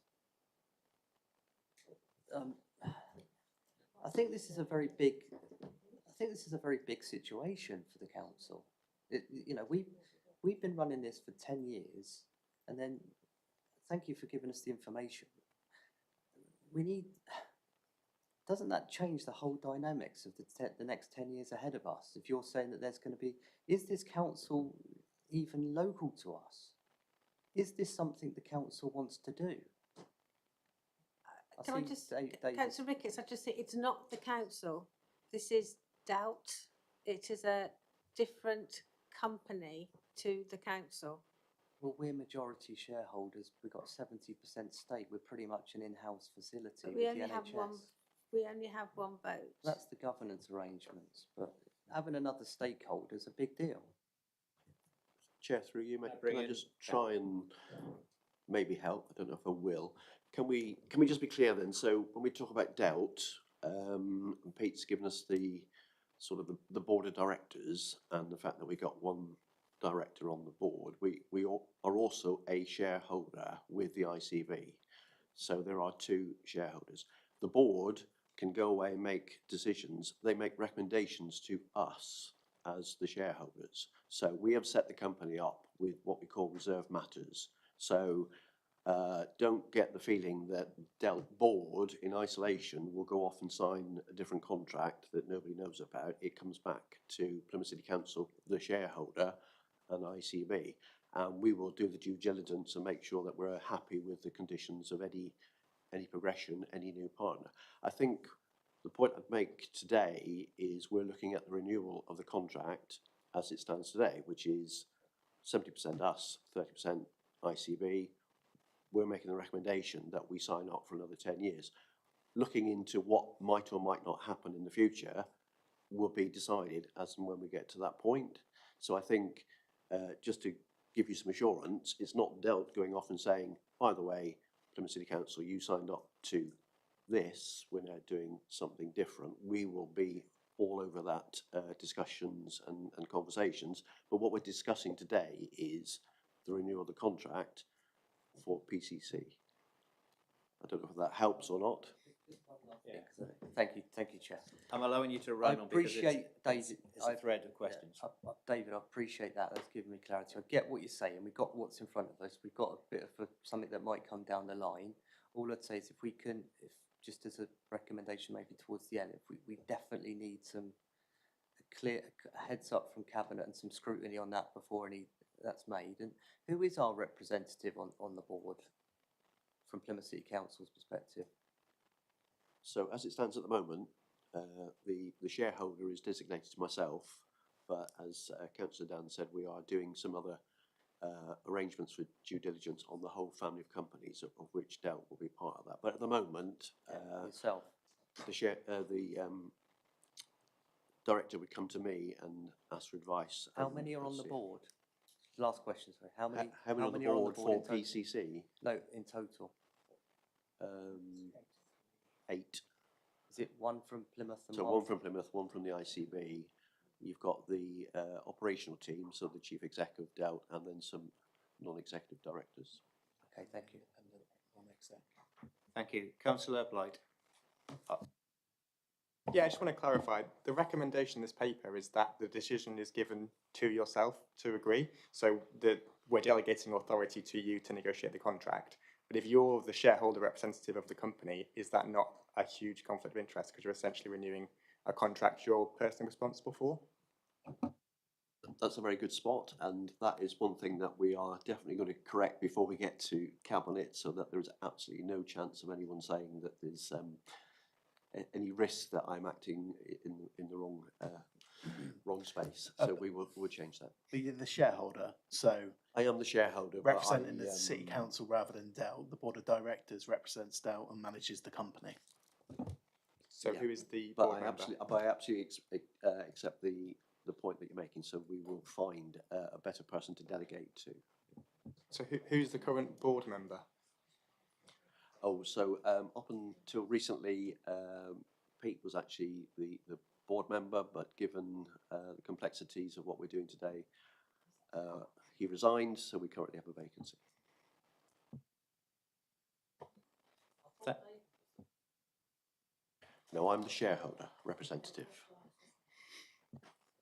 Speaker 7: I think this is a very big situation for the council. We've been running this for 10 years, and then thank you for giving us the information. Doesn't that change the whole dynamics of the next 10 years ahead of us? If you're saying that there's going to be, is this council even local to us. Is this something the council wants to do?
Speaker 3: Can I
Speaker 7: see
Speaker 3: just,
Speaker 7: David-
Speaker 3: Councillor Ricketts, I just think it's not the council. This is Doubt. It is a different company to the council.
Speaker 7: Well, we're majority shareholders. We've got 70% stake. We're pretty much an in-house facility
Speaker 3: But
Speaker 7: with
Speaker 3: we
Speaker 7: the
Speaker 3: only have one,
Speaker 7: NHS.
Speaker 3: we only have one vote.
Speaker 7: That's the governance arrangements, but having another stakeholder is a big deal.
Speaker 8: Chair, through you, mate,
Speaker 1: bring
Speaker 8: can I
Speaker 1: in-
Speaker 8: just try and maybe help? I don't know if I will. Can we just be clear then? So when we talk about doubt, Pete's given us the sort of the board of directors and the fact that we got one director on the board. We are also a shareholder with the ICB. So there are two shareholders. The board can go away and make decisions. They make recommendations to us as the shareholders. So we have set the company up with what we call reserve matters. So don't get the feeling that Delt board in isolation will go off and sign a different contract that nobody knows about. It comes back to Plymouth City Council, the shareholder, and ICB. And we will do the due diligence and make sure that we're happy with the conditions of any progression, any new partner. I think the point I'd make today is we're looking at the renewal of the contract as it stands today, which is 70% us, 30% ICB. We're making the recommendation that we sign up for another 10 years. Looking into what might or might not happen in the future will be decided as and when we get to that point. So I think just to give you some assurance, it's not Delt going off and saying, by the way, Plymouth City Council, you signed up to this, we're now doing something different. We will be all over that discussions and conversations. But what we're discussing today is the renewal of the contract for PCC. I don't know if that helps or not.
Speaker 1: Yeah.
Speaker 7: Thank you, Chair.
Speaker 1: I'm allowing you to
Speaker 7: I
Speaker 1: run on because
Speaker 7: appreciate, David.
Speaker 1: it's a thread of questions.
Speaker 7: David, I appreciate that. That's given me clarity. I get what you're saying. We've got what's in front of us. We've got a bit of something that might come down the line. All I'd say is if we can, if just as a recommendation maybe towards the end, if we definitely need some clear heads up from Cabinet and some scrutiny on that before that's made. And who is our representative on the board from Plymouth City Council's perspective?
Speaker 8: So as it stands at the moment, the shareholder is designated to myself, but as Councillor Dan said, we are doing some other arrangements for due diligence on the whole family of companies, of which Delt will be part of that. But at the moment,
Speaker 7: Yourself.
Speaker 8: the director would come to me and ask for advice.
Speaker 7: How many are on the board? Last question, sorry. How many
Speaker 8: on the
Speaker 7: are
Speaker 8: board for
Speaker 7: in total?
Speaker 8: PCC?
Speaker 7: No, in total.
Speaker 8: 8.
Speaker 7: Is it one from Plymouth and
Speaker 8: So one from Plymouth, one from the ICB. You've got the operational team, so the chief exec of Delt, and then some non-executive directors.
Speaker 7: Okay, thank you.
Speaker 1: Thank you. Councillor Blight.
Speaker 6: Yeah, I just want to clarify. The recommendation in this paper is that the decision is given to yourself to agree. So we're delegating authority to you to negotiate the contract. But if you're the shareholder representative of the company, is that not a huge conflict of interest because you're essentially renewing a contract you're personally responsible for?
Speaker 8: That's a very good spot, and that is one thing that we are definitely going to correct before we get to Cabinet, so that there is absolutely no chance of anyone saying that there's any risk that I'm acting in the wrong space. So we'll change that.
Speaker 2: But you're the shareholder, so
Speaker 8: I am the shareholder,
Speaker 2: representing
Speaker 8: but
Speaker 2: the City Council rather than Delt. The Board of Directors represents Delt and manages the company.
Speaker 6: So
Speaker 8: Yeah.
Speaker 6: who is the
Speaker 8: But
Speaker 6: board
Speaker 8: I
Speaker 6: member?
Speaker 8: absolutely accept the point that you're making. So we will find a better person to delegate to.
Speaker 6: So who's the current board member?
Speaker 8: Oh, so up until recently, Pete was actually the board member, but given the complexities of what we're doing today, he resigned, so we currently have a vacancy. No, I'm the shareholder representative.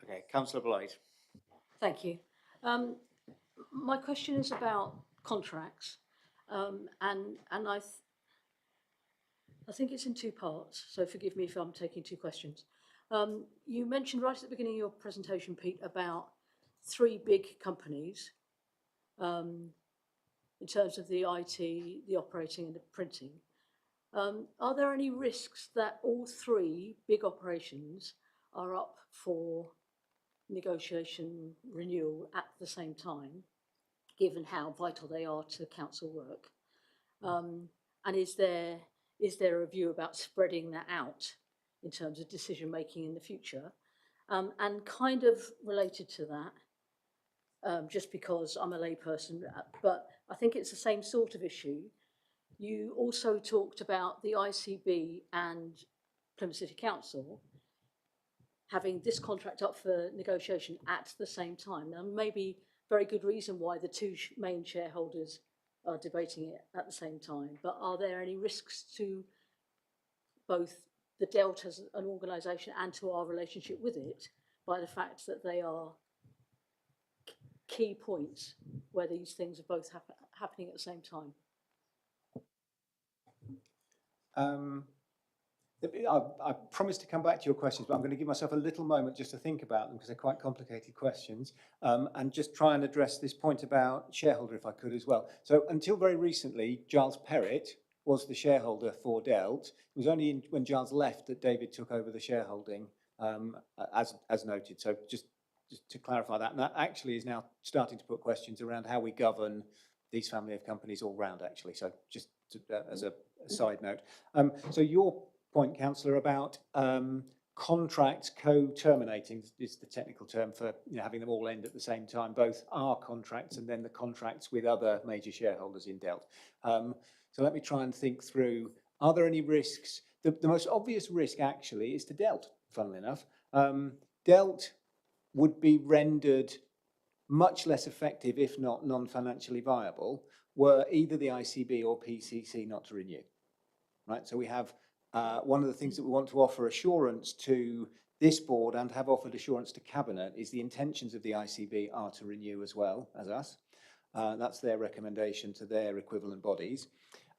Speaker 1: Okay, Councillor Blight.
Speaker 9: Thank you. My question is about contracts, and I think it's in two parts, so forgive me if I'm taking two questions. You mentioned right at the beginning of your presentation, Pete, about three big companies in terms of the IT, the operating and the printing. Are there any risks that all three big operations are up for negotiation renewal at the same time, given how vital they are to council work? And is there a view about spreading that out in terms of decision making in the future? And kind of related to that, just because I'm a layperson, but I think it's the same sort of issue. You also talked about the ICB and Plymouth City Council having this contract up for negotiation at the same time. Now, maybe very good reason why the two main shareholders are debating it at the same time, but are there any risks to both the DELT as an organisation and to our relationship with it by the fact that they are key points where these things are both happening at the same time?
Speaker 4: I promised to come back to your questions, but I'm going to give myself a little moment just to think about them because they're quite complicated questions, and just try and address this point about shareholder if I could as well. So until very recently, Giles Perrott was the shareholder for DELT. It was only when Giles left that David took over the shareholding, as noted. So just to clarify that, and that actually is now starting to put questions around how we govern these family of companies all round, actually. So just as a side note. So your point, Councillor, about contracts co-terminating is the technical term for having them all end at the same time, both our contracts and then the contracts with other major shareholders in DELT. So let me try and think through, are there any risks? The most obvious risk actually is to DELT, funnily enough. DELT would be rendered much less effective, if not non-financially viable, were either the ICB or PCC not to renew. Right, so we have one of the things that we want to offer assurance to this board and have offered assurance to Cabinet is the intentions of the ICB are to renew as well as us. That's their recommendation to their equivalent bodies.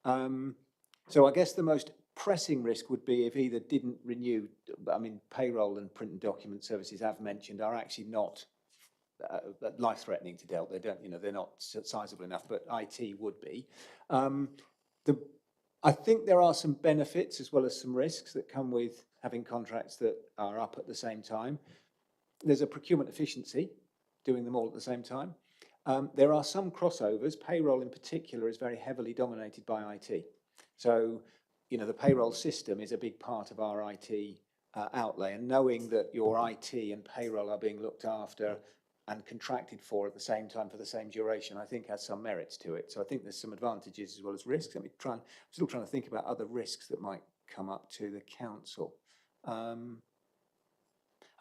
Speaker 4: So I guess the most pressing risk would be if either didn't renew. I mean, payroll and print and document services I've mentioned are actually not life-threatening to DELT. They don't, they're not sizable enough, but IT would be. I think there are some benefits as well as some risks that come with having contracts that are up at the same time. There's a procurement efficiency, doing them all at the same time. There are some crossovers. Payroll in particular is very heavily dominated by IT. So, the payroll system is a big part of our IT outlay, and knowing that your IT and payroll are being looked after and contracted for at the same time for the same duration, I think has some merits to it. So I think there's some advantages as well as risks. I'm still trying to think about other risks that might come up to the council. I'm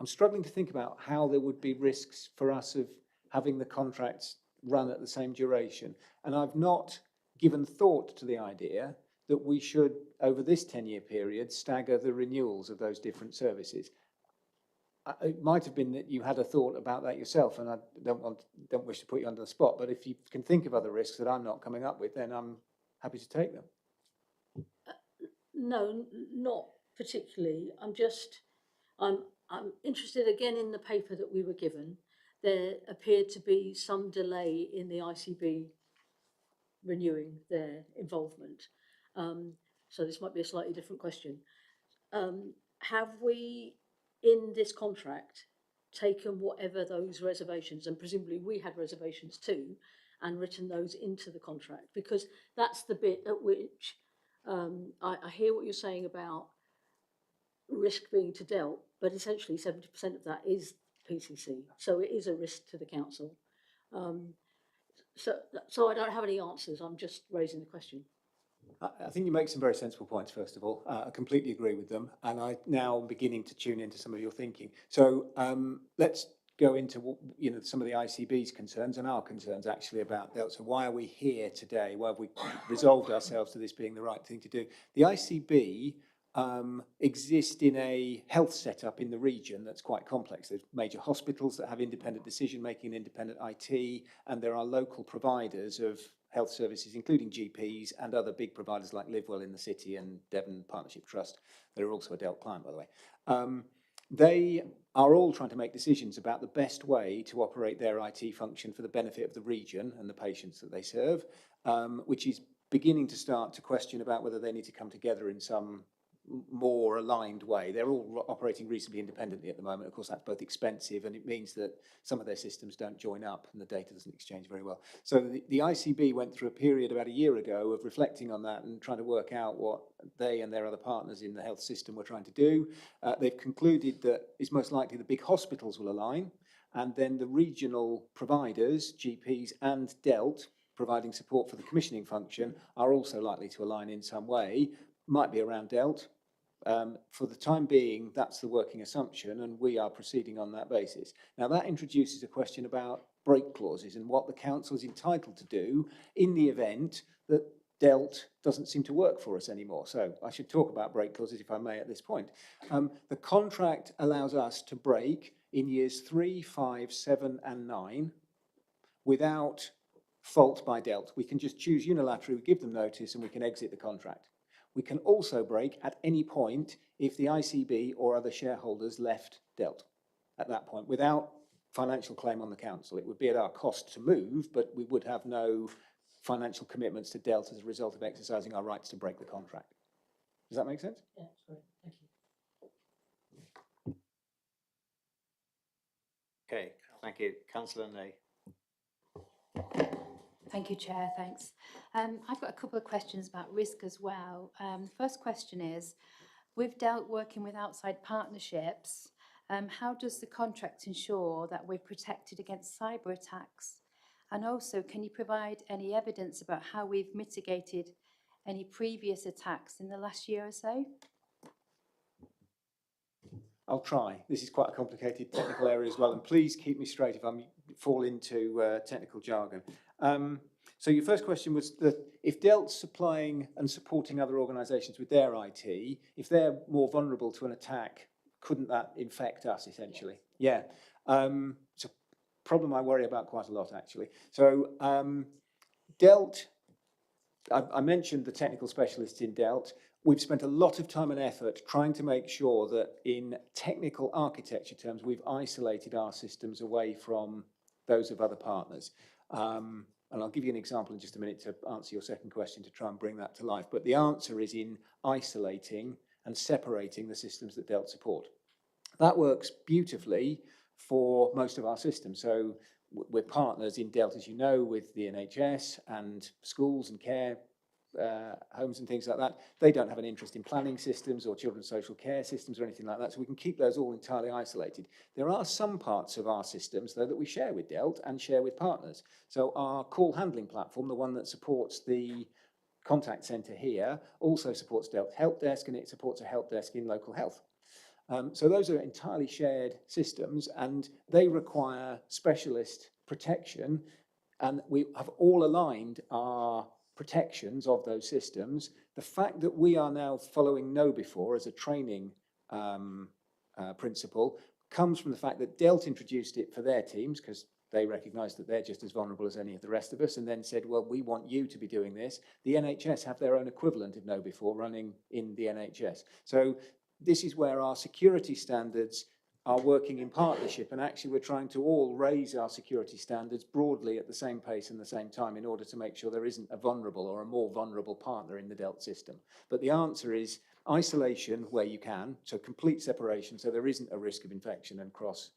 Speaker 4: struggling to think about how there would be risks for us of having the contracts run at the same duration. And I've not given thought to the idea that we should, over this 10-year period, stagger the renewals of those different services. It might have been that you had a thought about that yourself, and I don't wish to put you under the spot, but if you can think of other risks that I'm not coming up with, then I'm happy to take them.
Speaker 9: No, not particularly. I'm interested again in the paper that we were given. There appeared to be some delay in the ICB renewing their involvement. So this might be a slightly different question. Have we, in this contract, taken whatever those reservations, and presumably we had reservations too, and written those into the contract? Because that's the bit at which I hear what you're saying about risk being to DELT, but essentially 70% of that is PCC, so it is a risk to the council. So I don't have any answers, I'm just raising the question.
Speaker 4: I think you make some very sensible points, first of all. I completely agree with them, and I now am beginning to tune into some of your thinking. So let's go into some of the ICB's concerns and our concerns actually about DELT. So why are we here today? Why have we resolved ourselves to this being the right thing to do? The ICB exist in a health setup in the region that's quite complex. There's major hospitals that have independent decision-making, independent IT, and there are local providers of health services, including GPs and other big providers like Livewell in the city and Devon Partnership Trust. They're also a DELT client, by the way. They are all trying to make decisions about the best way to operate their IT function for the benefit of the region and the patients that they serve, which is beginning to start to question about whether they need to come together in some more aligned way. They're all operating reasonably independently at the moment. Of course, that's both expensive and it means that some of their systems don't join up and the data doesn't exchange very well. So the ICB went through a period about a year ago of reflecting on that and trying to work out what they and their other partners in the health system were trying to do. They've concluded that it's most likely the big hospitals will align, and then the regional providers, GPs and DELT, providing support for the commissioning function, are also likely to align in some way. Might be around DELT. For the time being, that's the working assumption, and we are proceeding on that basis. Now, that introduces a question about break clauses and what the council is entitled to do in the event that DELT doesn't seem to work for us anymore. So I should talk about break clauses, if I may, at this point. The contract allows us to break in years 3, 5, 7, and 9 without fault by DELT. We can just choose unilaterally, we give them notice, and we can exit the contract. We can also break at any point if the ICB or other shareholders left DELT at that point without financial claim on the council. It would be at our cost to move, but we would have no financial commitments to DELT as a result of exercising our rights to break the contract. Does that make sense?
Speaker 9: Yeah, sorry, thank you.
Speaker 1: Okay, thank you. Councillor Nay.
Speaker 10: Thank you, Chair, thanks. I've got a couple of questions about risk as well. The first question is, with DELT working with outside partnerships, how does the contract ensure that we're protected against cyber attacks? And also, can you provide any evidence about how we've mitigated any previous attacks in the last year or so?
Speaker 4: I'll try. This is quite a complicated technical area as well, and please keep me straight if I fall into technical jargon. So your first question was that if DELT's supplying and supporting other organisations with their IT, if they're more vulnerable to an attack, couldn't that infect us essentially? Yeah. It's a problem I worry about quite a lot actually. So DELT, I mentioned the technical specialists in DELT. We've spent a lot of time and effort trying to make sure that in technical architecture terms, we've isolated our systems away from those of other partners. And I'll give you an example in just a minute to answer your second question to try and bring that to life. But the answer is in isolating and separating the systems that DELT support. That works beautifully for most of our systems. So we're partners in DELT, as you know, with the NHS and schools and care homes and things like that. They don't have an interest in planning systems or children's social care systems or anything like that, so we can keep those all entirely isolated. There are some parts of our systems, though, that we share with DELT and share with partners. So our call handling platform, the one that supports the contact centre here, also supports DELT Help Desk, and it supports a help desk in local health. So those are entirely shared systems, and they require specialist protection, and we have all aligned our protections of those systems. The fact that we are now following KnowBe4 as a training principle comes from the fact that DELT introduced it for their teams because they recognised that they're just as vulnerable as any of the rest of us, and then said, well, we want you to be doing this. The NHS have their own equivalent of KnowBe4 running in the NHS. So this is where our security standards are working in partnership, and actually we're trying to all raise our security standards broadly at the same pace and the same time in order to make sure there isn't a vulnerable or a more vulnerable partner in the DELT system. But the answer is isolation where you can, so complete separation so there isn't a risk of infection and crossing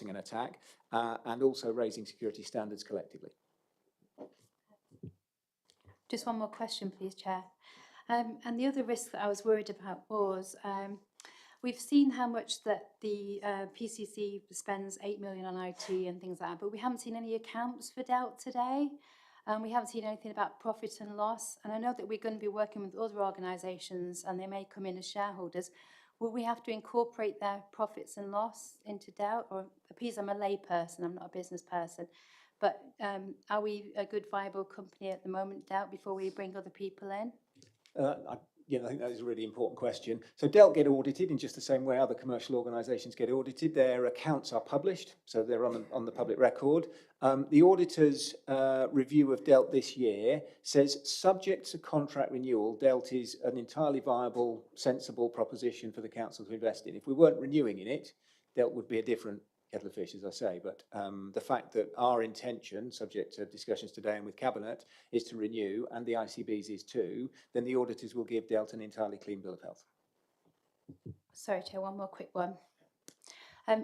Speaker 4: an attack, and also raising security standards collectively.
Speaker 10: Just one more question, please, Chair. And the other risk that I was worried about was we've seen how much that the PCC spends 8 million on IT and things like that, but we haven't seen any accounts for DELT today. We haven't seen anything about profit and loss. And I know that we're going to be working with other organisations and they may come in as shareholders. Will we have to incorporate their profits and loss into DELT? Or, please, I'm a lay person, I'm not a business person. But are we a good viable company at the moment, DELT, before we bring other people in?
Speaker 4: I think that is a really important question. So Delt get audited in just the same way other commercial organisations get audited. Their accounts are published, so they're on the public record. The auditor's review of Delt this year says, subject to contract renewal, Delt is an entirely viable, sensible proposition for the council to invest in. If we weren't renewing in it, Delt would be a different kettle of fish, as I say. But the fact that our intention, subject to discussions today and with Cabinet, is to renew, and the ICB's is too, then the auditors will give Delt an entirely clean bill of health.
Speaker 10: Sorry, Chair, one more quick one.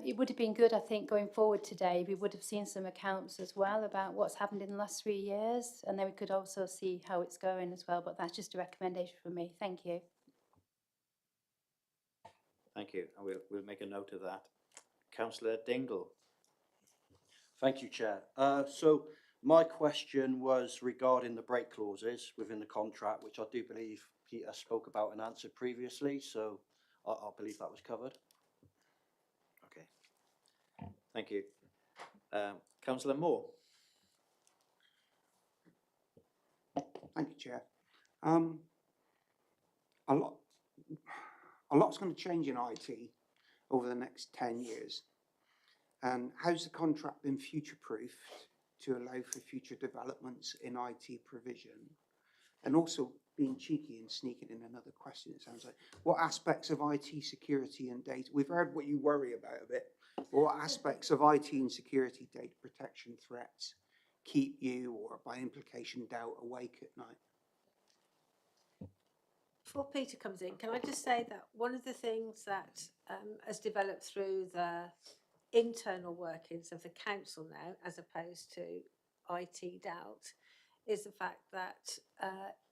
Speaker 10: It would have been good, I think, going forward today, we would have seen some accounts as well about what's happened in the last 3 years, and then we could also see how it's going as well, but that's just a recommendation from me. Thank you.
Speaker 1: Thank you. And we'll make a note of that. Councillor Dingle.
Speaker 11: Thank you, Chair. So my question was regarding the break clauses within the contract, which I do believe Peter spoke about and answered previously, so I believe that was covered.
Speaker 1: Okay. Thank you. Councillor Moore.
Speaker 12: Thank you, Chair. A lot's going to change in IT over the next 10 years. And how's the contract been future-proofed to allow for future developments in IT provision? And also, being cheeky and sneaking in another question, it sounds like, what aspects of IT security and data, we've heard what you worry about a bit, but what aspects of IT and security data protection threats keep you, or by implication doubt, awake at night?
Speaker 3: Before Peter comes in, can I just say that one of the things that has developed through the internal workings of the council now, as opposed to IT doubt, is the fact that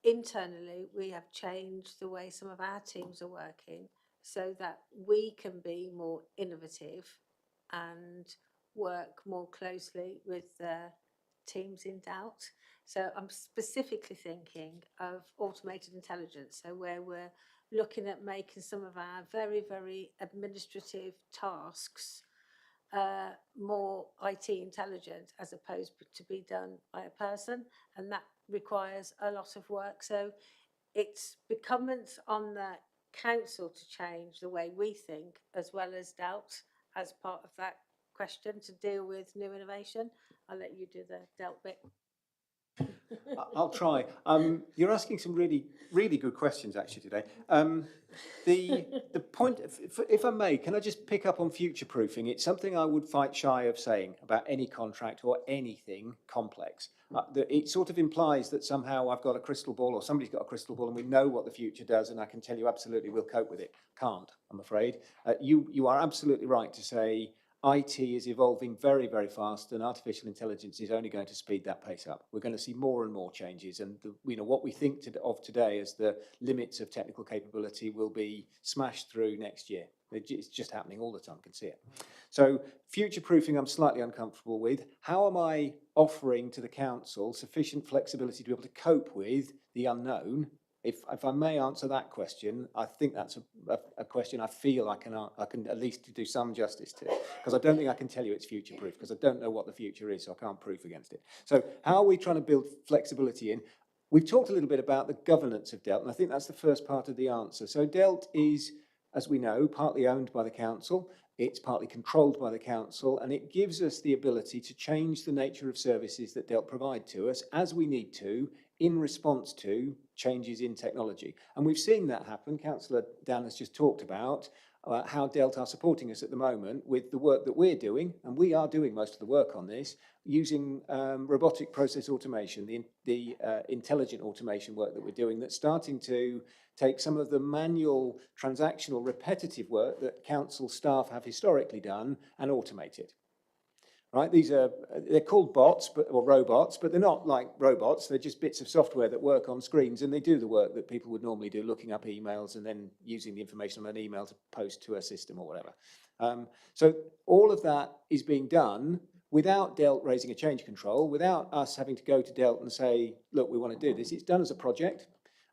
Speaker 3: internally we have changed the way some of our teams are working so that we can be more innovative and work more closely with the teams in doubt. So I'm specifically thinking of automated intelligence, so where we're looking at making some of our very, very administrative tasks more IT intelligent as opposed to be done by a person, and that requires a lot of work. So it's incumbent on the council to change the way we think, as well as doubt, as part of that question, to deal with new innovation. I'll let you do the doubt bit.
Speaker 4: I'll try. You're asking some really, really good questions actually today. The point, if I may, can I just pick up on future-proofing? It's something I would fight shy of saying about any contract or anything complex. It sort of implies that somehow I've got a crystal ball, or somebody's got a crystal ball, and we know what the future does, and I can tell you absolutely we'll cope with it. Can't, I'm afraid. You are absolutely right to say IT is evolving very, very fast, and artificial intelligence is only going to speed that pace up. We're going to see more and more changes, and what we think of today as the limits of technical capability will be smashed through next year. It's just happening all the time, I can see it. So future-proofing I'm slightly uncomfortable with. How am I offering to the council sufficient flexibility to be able to cope with the unknown? If I may answer that question, I think that's a question I feel I can at least do some justice to, because I don't think I can tell you it's future-proof, because I don't know what the future is, so I can't proof against it. So how are we trying to build flexibility in? We've talked a little bit about the governance of Delt, and I think that's the first part of the answer. So Delt is, as we know, partly owned by the council, it's partly controlled by the council, and it gives us the ability to change the nature of services that Delt provide to us as we need to, in response to changes in technology. And we've seen that happen. Councillor Dan has just talked about how Delt are supporting us at the moment with the work that we're doing, and we are doing most of the work on this, using robotic process automation, the intelligent automation work that we're doing, that's starting to take some of the manual, transactional, repetitive work that council staff have historically done and automate it. Right, they're called bots, or robots, but they're not like robots. They're just bits of software that work on screens, and they do the work that people would normally do, looking up emails and then using the information on an email to post to a system or whatever. So all of that is being done without Delt raising a change control, without us having to go to Delt and say, look, we want to do this. It's done as a project,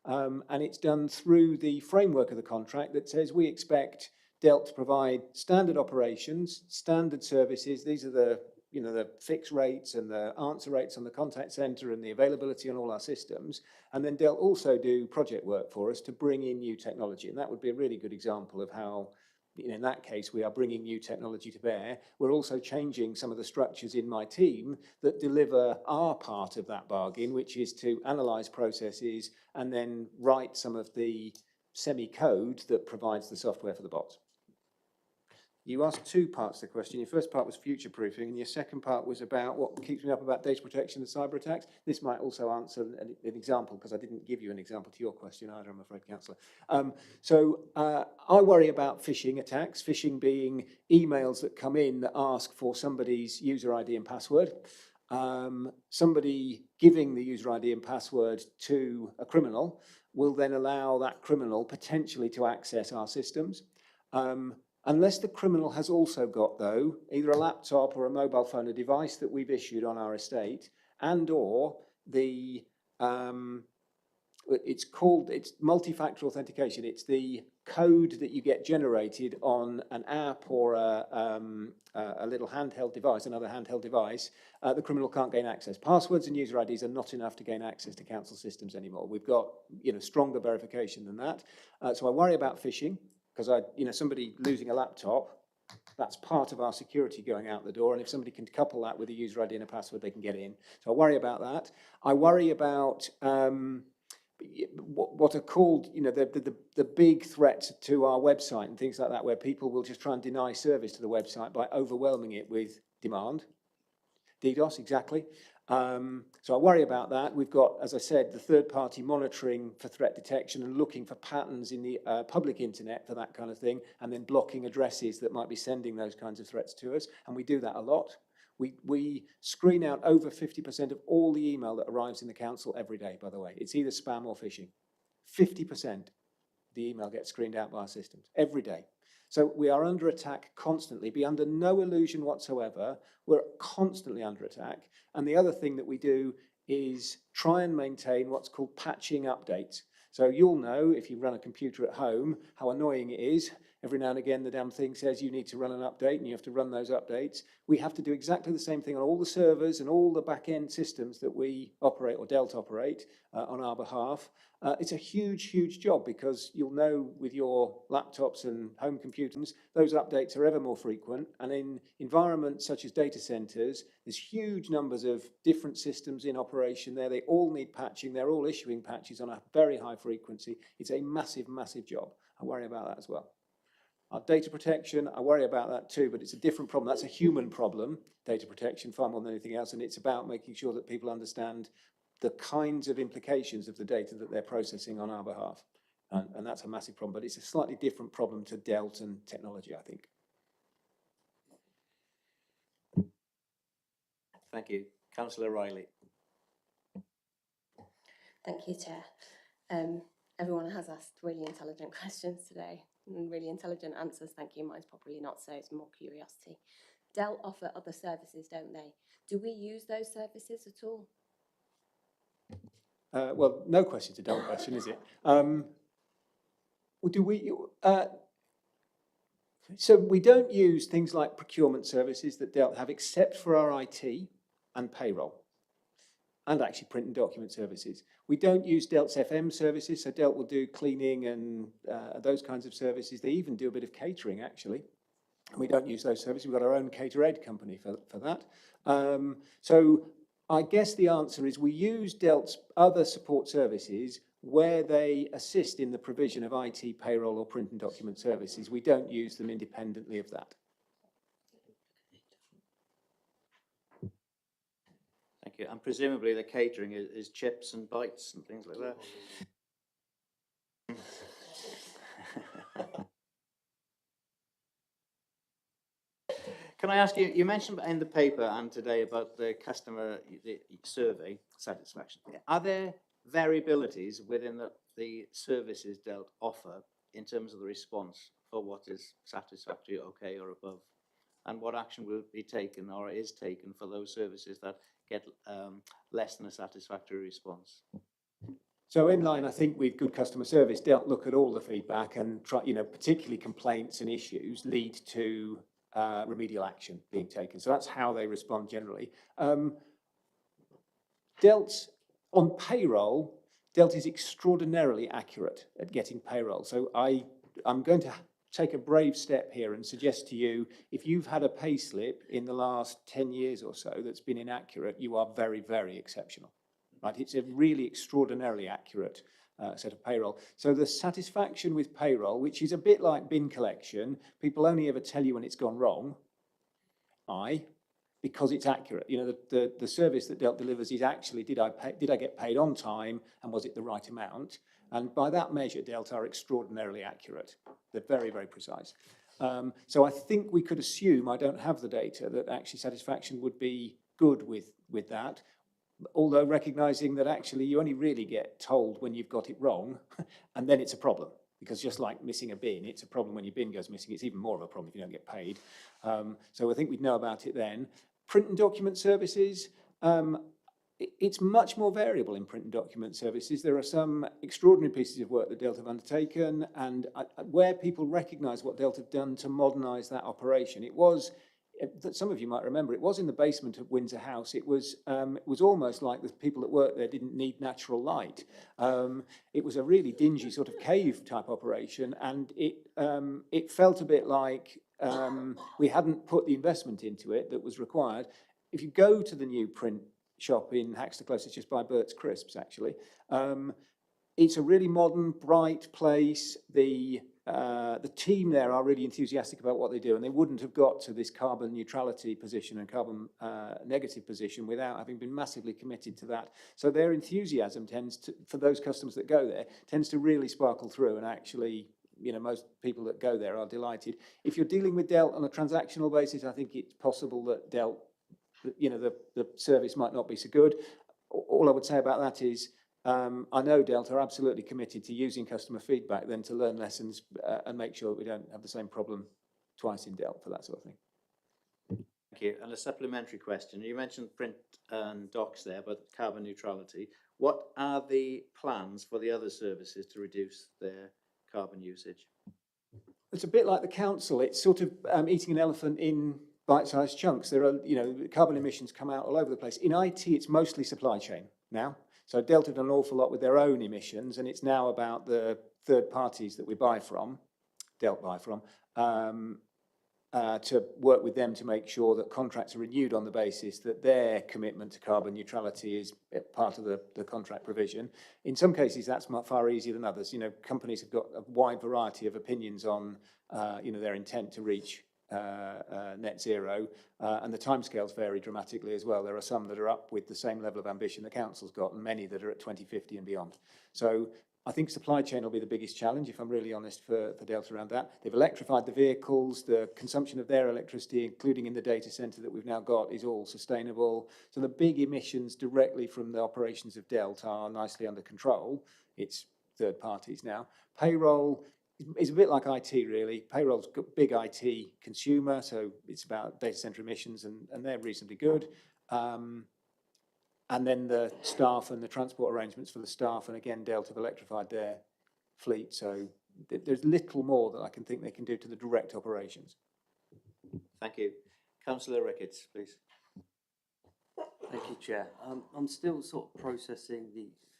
Speaker 4: and it's done through the framework of the contract that says we expect Delt to provide standard operations, standard services. These are the the fix rates and the answer rates on the contact centre and the availability on all our systems. And then they'll also do project work for us to bring in new technology. And that would be a really good example of how, in that case, we are bringing new technology to bear. We're also changing some of the structures in my team that deliver our part of that bargain, which is to analyse processes and then write some of the semi-code that provides the software for the bots. You asked two parts to the question. Your first part was future-proofing, and your second part was about what keeps me up about data protection and cyber attacks. This might also answer an example, because I didn't give you an example to your question either, I'm afraid, Councillor. I worry about phishing attacks, phishing being emails that come in that ask for somebody's user ID and password. Somebody giving the user ID and password to a criminal will then allow that criminal potentially to access our systems. Unless the criminal has also got, though, either a laptop or a mobile phone, a device that we've issued on our estate, and or the, it's multi-factor authentication. It's the code that you get generated on an app or a little handheld device, another handheld device. The criminal can't gain access. Passwords and user IDs are not enough to gain access to council systems anymore. We've got, stronger verification than that. So I worry about phishing. Because somebody losing a laptop, that's part of our security going out the door. And if somebody can couple that with a user ID and a password, they can get in. So I worry about that. I worry about what are called, the big threats to our website and things like that, where people will just try and deny service to the website by overwhelming it with demand. DDoS, exactly. So I worry about that. We've got, as I said, the third-party monitoring for threat detection and looking for patterns in the public internet for that kind of thing, and then blocking addresses that might be sending those kinds of threats to us. And we do that a lot. We screen out over 50% of all the email that arrives in the council every day, by the way. It's either spam or phishing. 50% the email gets screened out by our systems every day. So we are under attack constantly. Be under no illusion whatsoever. We're constantly under attack. And the other thing that we do is try and maintain what's called patching updates. So you'll know, if you run a computer at home, how annoying it is. Every now and again, the damn thing says you need to run an update, and you have to run those updates. We have to do exactly the same thing on all the servers and all the back-end systems that we operate, or Delt operate, on our behalf. It's a huge, huge job, because you'll know with your laptops and home computers, those updates are ever more frequent. And in environments such as data centers, there's huge numbers of different systems in operation there. They all need patching. They're all issuing patches on a very high frequency. It's a massive, massive job. I worry about that as well. Our data protection, I worry about that too, but it's a different problem. That's a human problem, data protection, far more than anything else. And it's about making sure that people understand the kinds of implications of the data that they're processing on our behalf. And that's a massive problem, but it's a slightly different problem to Delt and technology, I think.
Speaker 1: Thank you. Councillor Riley.
Speaker 13: Thank you, Chair. Everyone has asked really intelligent questions today and really intelligent answers. Thank you. Mine's probably not so. It's more curiosity. Dell offer other services, don't they? Do we use those services at all?
Speaker 4: Well, no question's a Dell question, is it? Do we? So we don't use things like procurement services that Dell have, except for our IT and payroll, and actually print and document services. We don't use Delt's FM services, so Delt will do cleaning and those kinds of services. They even do a bit of catering, actually. We don't use those services. We've got our own Cater Ed company for that. So I guess the answer is we use Delt's other support services where they assist in the provision of IT, payroll, or print and document services. We don't use them independently of that.
Speaker 1: Thank you. And presumably the catering is chips and bites and things like that. Can I ask you, you mentioned in the paper and today about the customer survey satisfaction. Are there variabilities within the services Delt offer in terms of the response for what is satisfactory, okay, or above? And what action will be taken or is taken for those services that get less than a satisfactory response?
Speaker 4: So in line, I think, with good customer service, Delt look at all the feedback and try, particularly complaints and issues lead to remedial action being taken. So that's how they respond generally. Delt, on payroll, Delt is extraordinarily accurate at getting payroll. So I'm going to take a brave step here and suggest to you, if you've had a pay slip in the last 10 years or so that's been inaccurate, you are very, very exceptional. Right? It's a really extraordinarily accurate set of payroll. So the satisfaction with payroll, which is a bit like bin collection, people only ever tell you when it's gone wrong, because it's accurate. You know, the service that Delt delivers is actually, did I get paid on time, and was it the right amount? And by that measure, Delt are extraordinarily accurate. They're very, very precise. So I think we could assume, I don't have the data, that actually satisfaction would be good with that, although recognising that actually you only really get told when you've got it wrong, and then it's a problem. Because just like missing a bin, it's a problem when your bin goes missing. It's even more of a problem if you don't get paid. So I think we'd know about it then. Print and document services, it's much more variable in print and document services. There are some extraordinary pieces of work that Delt have undertaken, and where people recognise what Delt have done to modernise that operation, it was, that some of you might remember, it was in the basement of Windsor House. It was almost like the people that worked there didn't need natural light. It was a really dingy sort of cave type operation, and it felt a bit like we hadn't put the investment into it that was required. If you go to the new print shop in Haxter Close, it's just by Bert's Crisps actually. It's a really modern, bright place. The team there are really enthusiastic about what they do, and they wouldn't have got to this carbon neutrality position and carbon negative position without having been massively committed to that. So their enthusiasm tends to, for those customers that go there, tends to really sparkle through, and actually, you know, most people that go there are delighted. If you're dealing with Delt on a transactional basis, I think it's possible that Delt, you know, the service might not be so good. All I would say about that is, I know Delt are absolutely committed to using customer feedback then to learn lessons and make sure that we don't have the same problem twice in Delt for that sort of thing.
Speaker 1: Thank you. And a supplementary question. You mentioned print and docs there, but carbon neutrality. What are the plans for the other services to reduce their carbon usage?
Speaker 4: It's a bit like the council. It's sort of eating an elephant in bite-sized chunks. There are, you know, carbon emissions come out all over the place. In IT, it's mostly supply chain now. So Delt have done an awful lot with their own emissions, and it's now about the third parties that we buy from, Delt buy from, to work with them to make sure that contracts are renewed on the basis that their commitment to carbon neutrality is part of the contract provision. In some cases, that's far easier than others. You know, companies have got a wide variety of opinions on, you know, their intent to reach net zero, and the timescales vary dramatically as well. There are some that are up with the same level of ambition the council's got, and many that are at 2050 and beyond. So I think supply chain will be the biggest challenge, if I'm really honest, for Delt around that. They've electrified the vehicles. The consumption of their electricity, including in the data centre that we've now got, is all sustainable. So the big emissions directly from the operations of Delt are nicely under control. It's third parties now. Payroll is a bit like IT, really. Payroll's got big IT consumer, so it's about data centre emissions, and they're reasonably good. And then the staff and the transport arrangements for the staff, and again, Delt have electrified their fleet, so there's little more that I can think they can do to the direct operations.
Speaker 1: Thank you. Councillor Ricketts, please.
Speaker 7: Thank you, Chair. I'm still sort of processing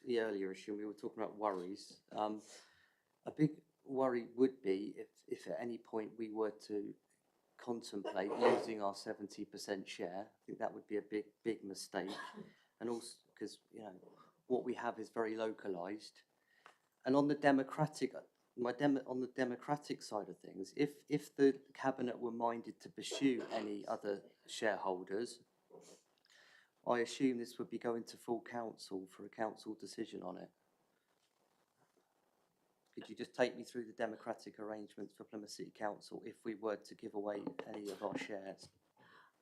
Speaker 7: the earlier issue. We were talking about worries. A big worry would be if at any point we were to contemplate losing our 70% share. I think that would be a big mistake. And also because, you know, what we have is very localised. And on the democratic side of things, if the Cabinet were minded to pursue any other shareholders, I assume this would be going to full council for a council decision on it. Could you just take me through the democratic arrangements for Plymouth City Council if we were to give away any of our shares?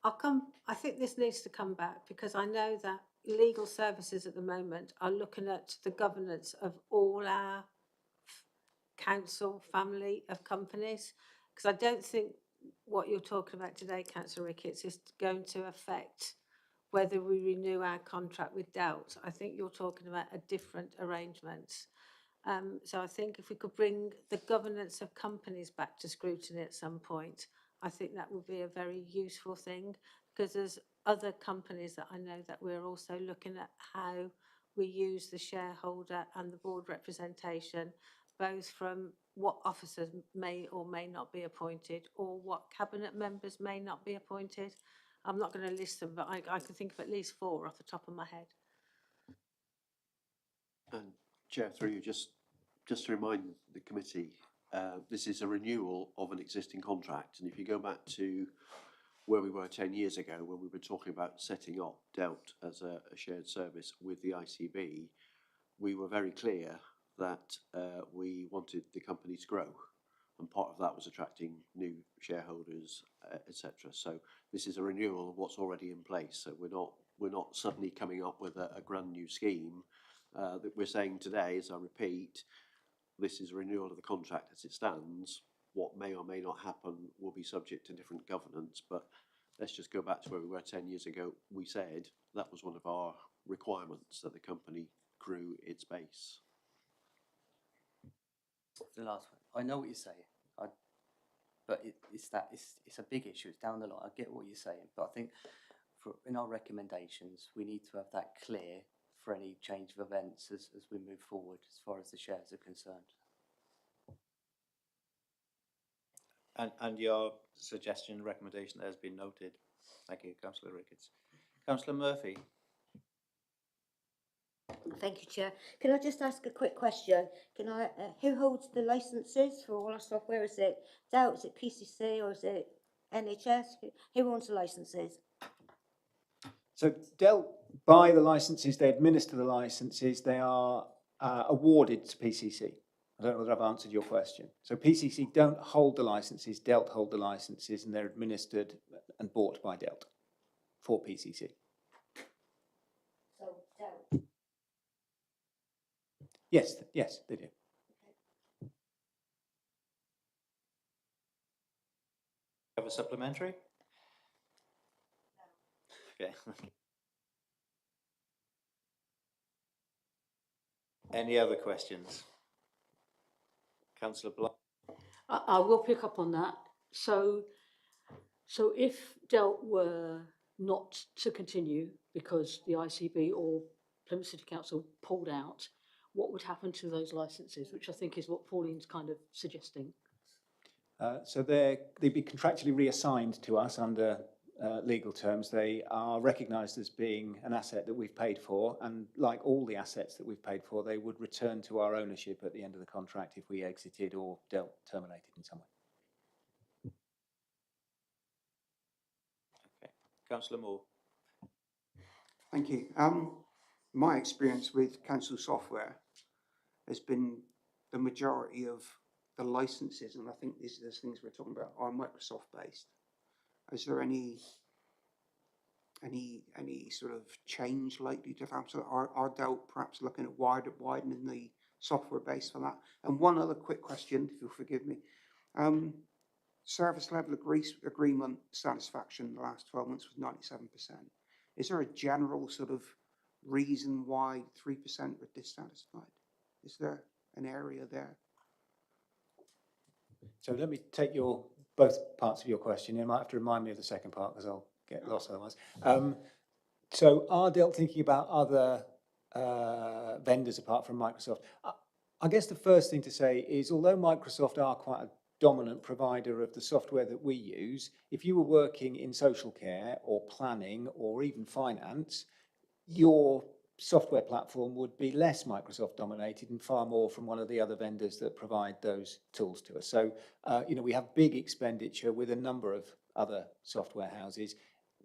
Speaker 3: I think this needs to come back, because I know that legal services at the moment are looking at the governance of all our council family of companies, because I don't think what you're talking about today, Councillor Ricketts, is going to affect whether we renew our contract with Delt. I think you're talking about a different arrangement. So I think if we could bring the governance of companies back to scrutiny at some point, I think that would be a very useful thing, because there's other companies that I know that we're also looking at how we use the shareholder and the board representation, both from what officers may or may not be appointed, or what cabinet members may not be appointed. I'm not going to list them, but I can think of at least 4 off the top of my head.
Speaker 8: And Chair, through you, just to remind the committee, this is a renewal of an existing contract. And if you go back to where we were 10 years ago, when we were talking about setting up DELT as a shared service with the ICB, we were very clear that we wanted the company to grow. And part of that was attracting new shareholders, etc. So this is a renewal of what's already in place. So we're not suddenly coming up with a brand new scheme. That we're saying today, as I repeat, this is a renewal of the contract as it stands. What may or may not happen will be subject to different governance, but let's just go back to where we were 10 years ago. We said that was one of our requirements, that the company grew its base.
Speaker 7: The last one. I know what you're saying, but it's a big issue. It's down the line. I get what you're saying, but I think in our recommendations, we need to have that clear for any change of events as we move forward, as far as the shares are concerned.
Speaker 1: And your suggestion and recommendation there has been noted. Thank you, Councillor Ricketts. Councillor Murphy.
Speaker 5: Thank you, Chair. Can I just ask a quick question? Who holds the licences for all our software? Is it DELT, is it PCC, or is it NHS? Who owns the licences?
Speaker 4: So DELT buy the licences, they administer the licences, they are awarded to PCC. I don't know whether I've answered your question. So PCC don't hold the licences, DELT hold the licences, and they're administered and bought by DELT for PCC.
Speaker 5: So DELT?
Speaker 4: Yes, they do.
Speaker 1: Have a supplementary? Okay. Any other questions? Councillor Block.
Speaker 9: I will pick up on that. So if DELT were not to continue because the ICB or Plymouth City Council pulled out, what would happen to those licences, which I think is what Pauline's kind of suggesting?
Speaker 4: So they'd be contractually reassigned to us under legal terms. They are recognised as being an asset that we've paid for, and like all the assets that we've paid for, they would return to our ownership at the end of the contract if we exited or terminated in some way.
Speaker 1: Okay. Councillor Moore.
Speaker 12: Thank you. My experience with council software has been the majority of the licenses, and I think these things we're talking about are Microsoft based. Is there any sort of change likely to happen? So are DELT perhaps looking at widening the software base for that? And one other quick question, if you'll forgive me. Service level agreement satisfaction in the last 12 months was 97%. Is there a general sort of reason why 3% were dissatisfied? Is there an area there?
Speaker 4: So let me take both parts of your question. You might have to remind me of the second part because I'll get lost otherwise. So are DELT thinking about other vendors apart from Microsoft? I guess the first thing to say is, although Microsoft are quite a dominant provider of the software that we use, if you were working in social care or planning or even finance, your software platform would be less Microsoft dominated and far more from one of the other vendors that provide those tools to us. So, we have big expenditure with a number of other software houses.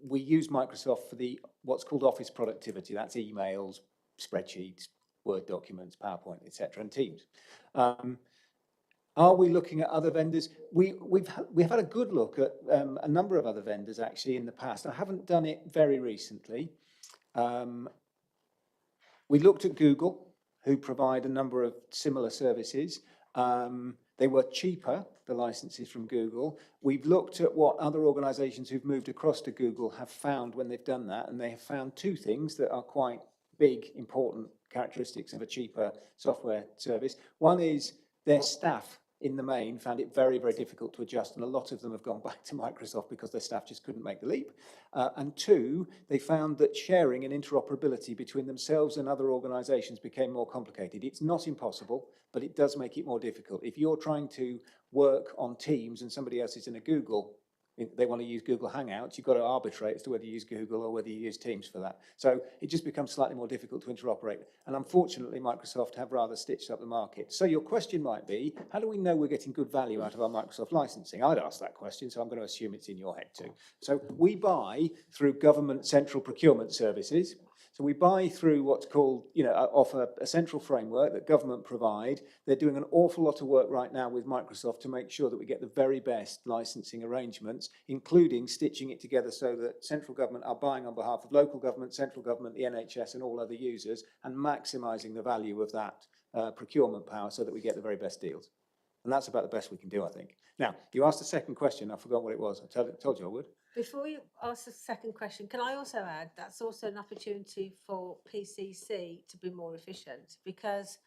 Speaker 4: We use Microsoft for what's called office productivity. That's emails, spreadsheets, Word documents, PowerPoint, etc., and Teams. Are we looking at other vendors? We've had a good look at a number of other vendors actually in the past. I haven't done it very recently. We looked at Google, who provide a number of similar services. They were cheaper, the licenses from Google. We've looked at what other organisations who've moved across to Google have found when they've done that, and they have found two things that are quite big, important characteristics of a cheaper software service. One is their staff in the main, found it very, very difficult to adjust, and a lot of them have gone back to Microsoft because their staff just couldn't make the leap. And two, they found that sharing and interoperability between themselves and other organisations became more complicated. It's not impossible, but it does make it more difficult. If you're trying to work on Teams and somebody else is in a Google, they want to use Google Hangouts, you've got to arbitrate as to whether you use Google or whether you use Teams for that. So it just becomes slightly more difficult to interoperate. And unfortunately, Microsoft have rather stitched up the market. So your question might be, how do we know we're getting good value out of our Microsoft licensing? I'd ask that question, so I'm going to assume it's in your head too. So we buy through government central procurement services. So we buy through what's called, off a central framework that government provide. They're doing an awful lot of work right now with Microsoft to make sure that we get the very best licensing arrangements, including stitching it together so that central government are buying on behalf of local government, central government, the NHS and all other users, and maximising the value of that procurement power so that we get the very best deals. And that's about the best we can do, I think. Now, you asked a second question. I forgot what it was. I told you I would.
Speaker 3: Before you ask the second question, can I also add that's also an opportunity for PCC to be more efficient, because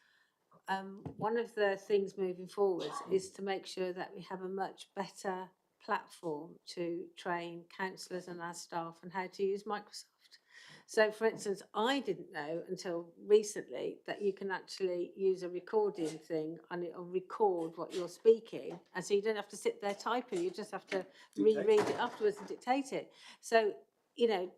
Speaker 3: one of the things moving forward is to make sure that we have a much better platform to train counsellors and our staff on how to use Microsoft. So, for instance, I didn't know until recently that you can actually use a recording thing and it'll record what you're speaking. And so you don't have to sit there typing, you just have to reread it afterwards and dictate it. So,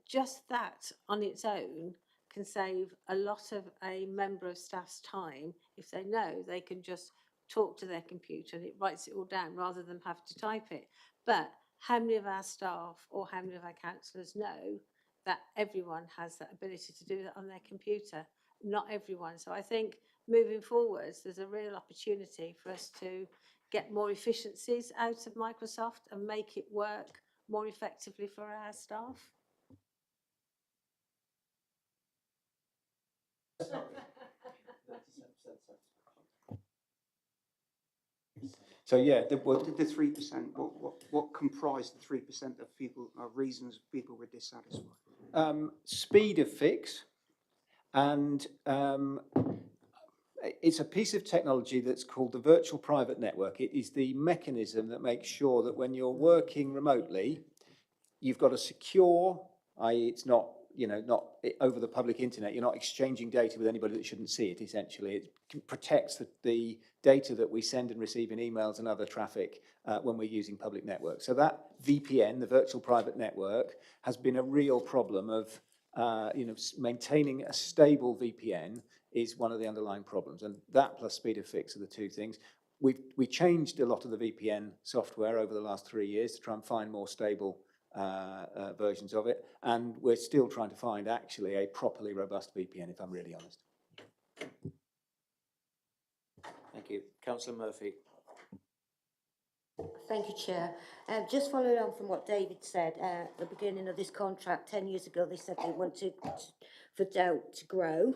Speaker 3: just that on its own can save a lot of a member of staff's time if they know they can just talk to their computer and it writes it all down rather than have to type it. But how many of our staff or how many of our counsellors know that everyone has that ability to do that on their computer? Not everyone. So I think moving forwards, there's a real opportunity for us to get more efficiencies out of Microsoft and make it work more effectively for our staff.
Speaker 4: So yeah,
Speaker 12: What did the 3%? What comprised the 3% of people reasons people were dissatisfied?
Speaker 4: Speed of fix, and it's a piece of technology that's called the virtual private network. It is the mechanism that makes sure that when you're working remotely, you've got a secure, i.e. it's not, not over the public internet, you're not exchanging data with anybody that shouldn't see it, essentially. It protects the data that we send and receive in emails and other traffic when we're using public networks. So that VPN, the virtual private network, has been a real problem of, maintaining a stable VPN is one of the underlying problems. And that plus speed of fix are the two things. We changed a lot of the VPN software over the last 3 years to try and find more stable versions of it, and we're still trying to find actually a properly robust VPN, if I'm really honest.
Speaker 1: Thank you. Councillor Murphy.
Speaker 5: Thank you, Chair. Just following on from what David said, at the beginning of this contract, 10 years ago, they said they wanted for Delt to grow,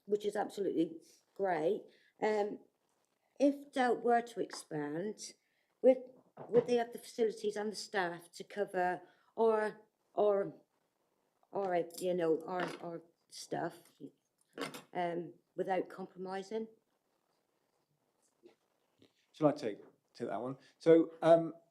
Speaker 5: which is absolutely great. If Delt were to expand, would they have the facilities and the staff to cover our stuff without compromising?
Speaker 4: Shall I take that one? So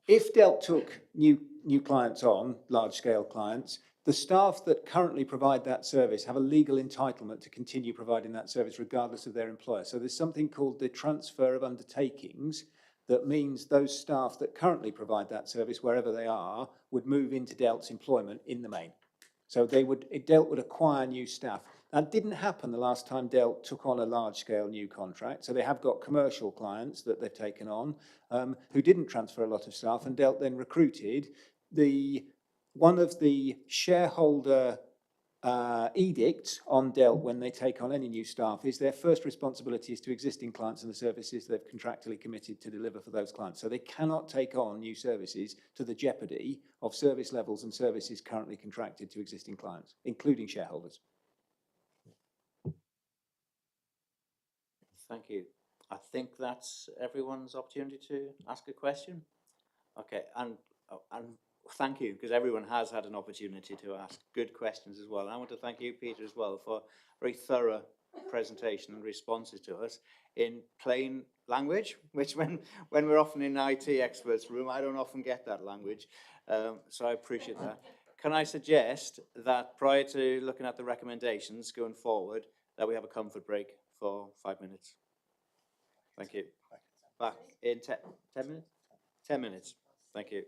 Speaker 4: if Delt took new clients on, large-scale clients, the staff that currently provide that service have a legal entitlement to continue providing that service regardless of their employer. So there's something called the transfer of undertakings that means those staff that currently provide that service, wherever they are, would move into Delt's employment in the main. So Delt would acquire new staff. That didn't happen the last time Delt took on a large-scale new contract. So they have got commercial clients that they've taken on who didn't transfer a lot of staff, and Delt then recruited. One of the shareholder edicts on Delt when they take on any new staff is their first responsibility is to existing clients and the services they've contractually committed to deliver for those clients. So they cannot take on new services to the jeopardy of service levels and services currently contracted to existing clients, including shareholders.
Speaker 1: Thank you. I think that's everyone's opportunity to ask a question. Okay, and thank you, because everyone has had an opportunity to ask good questions as well. And I want to thank you, Peter, as well, for a very thorough presentation and responses to us. in plain language, which when we're often in IT experts room, I don't often get that language. So I appreciate that. Can I suggest that prior to looking at the recommendations going forward, that we have a comfort break for 5 minutes? Thank you. Back in 10 minutes? 10 minutes. Thank you.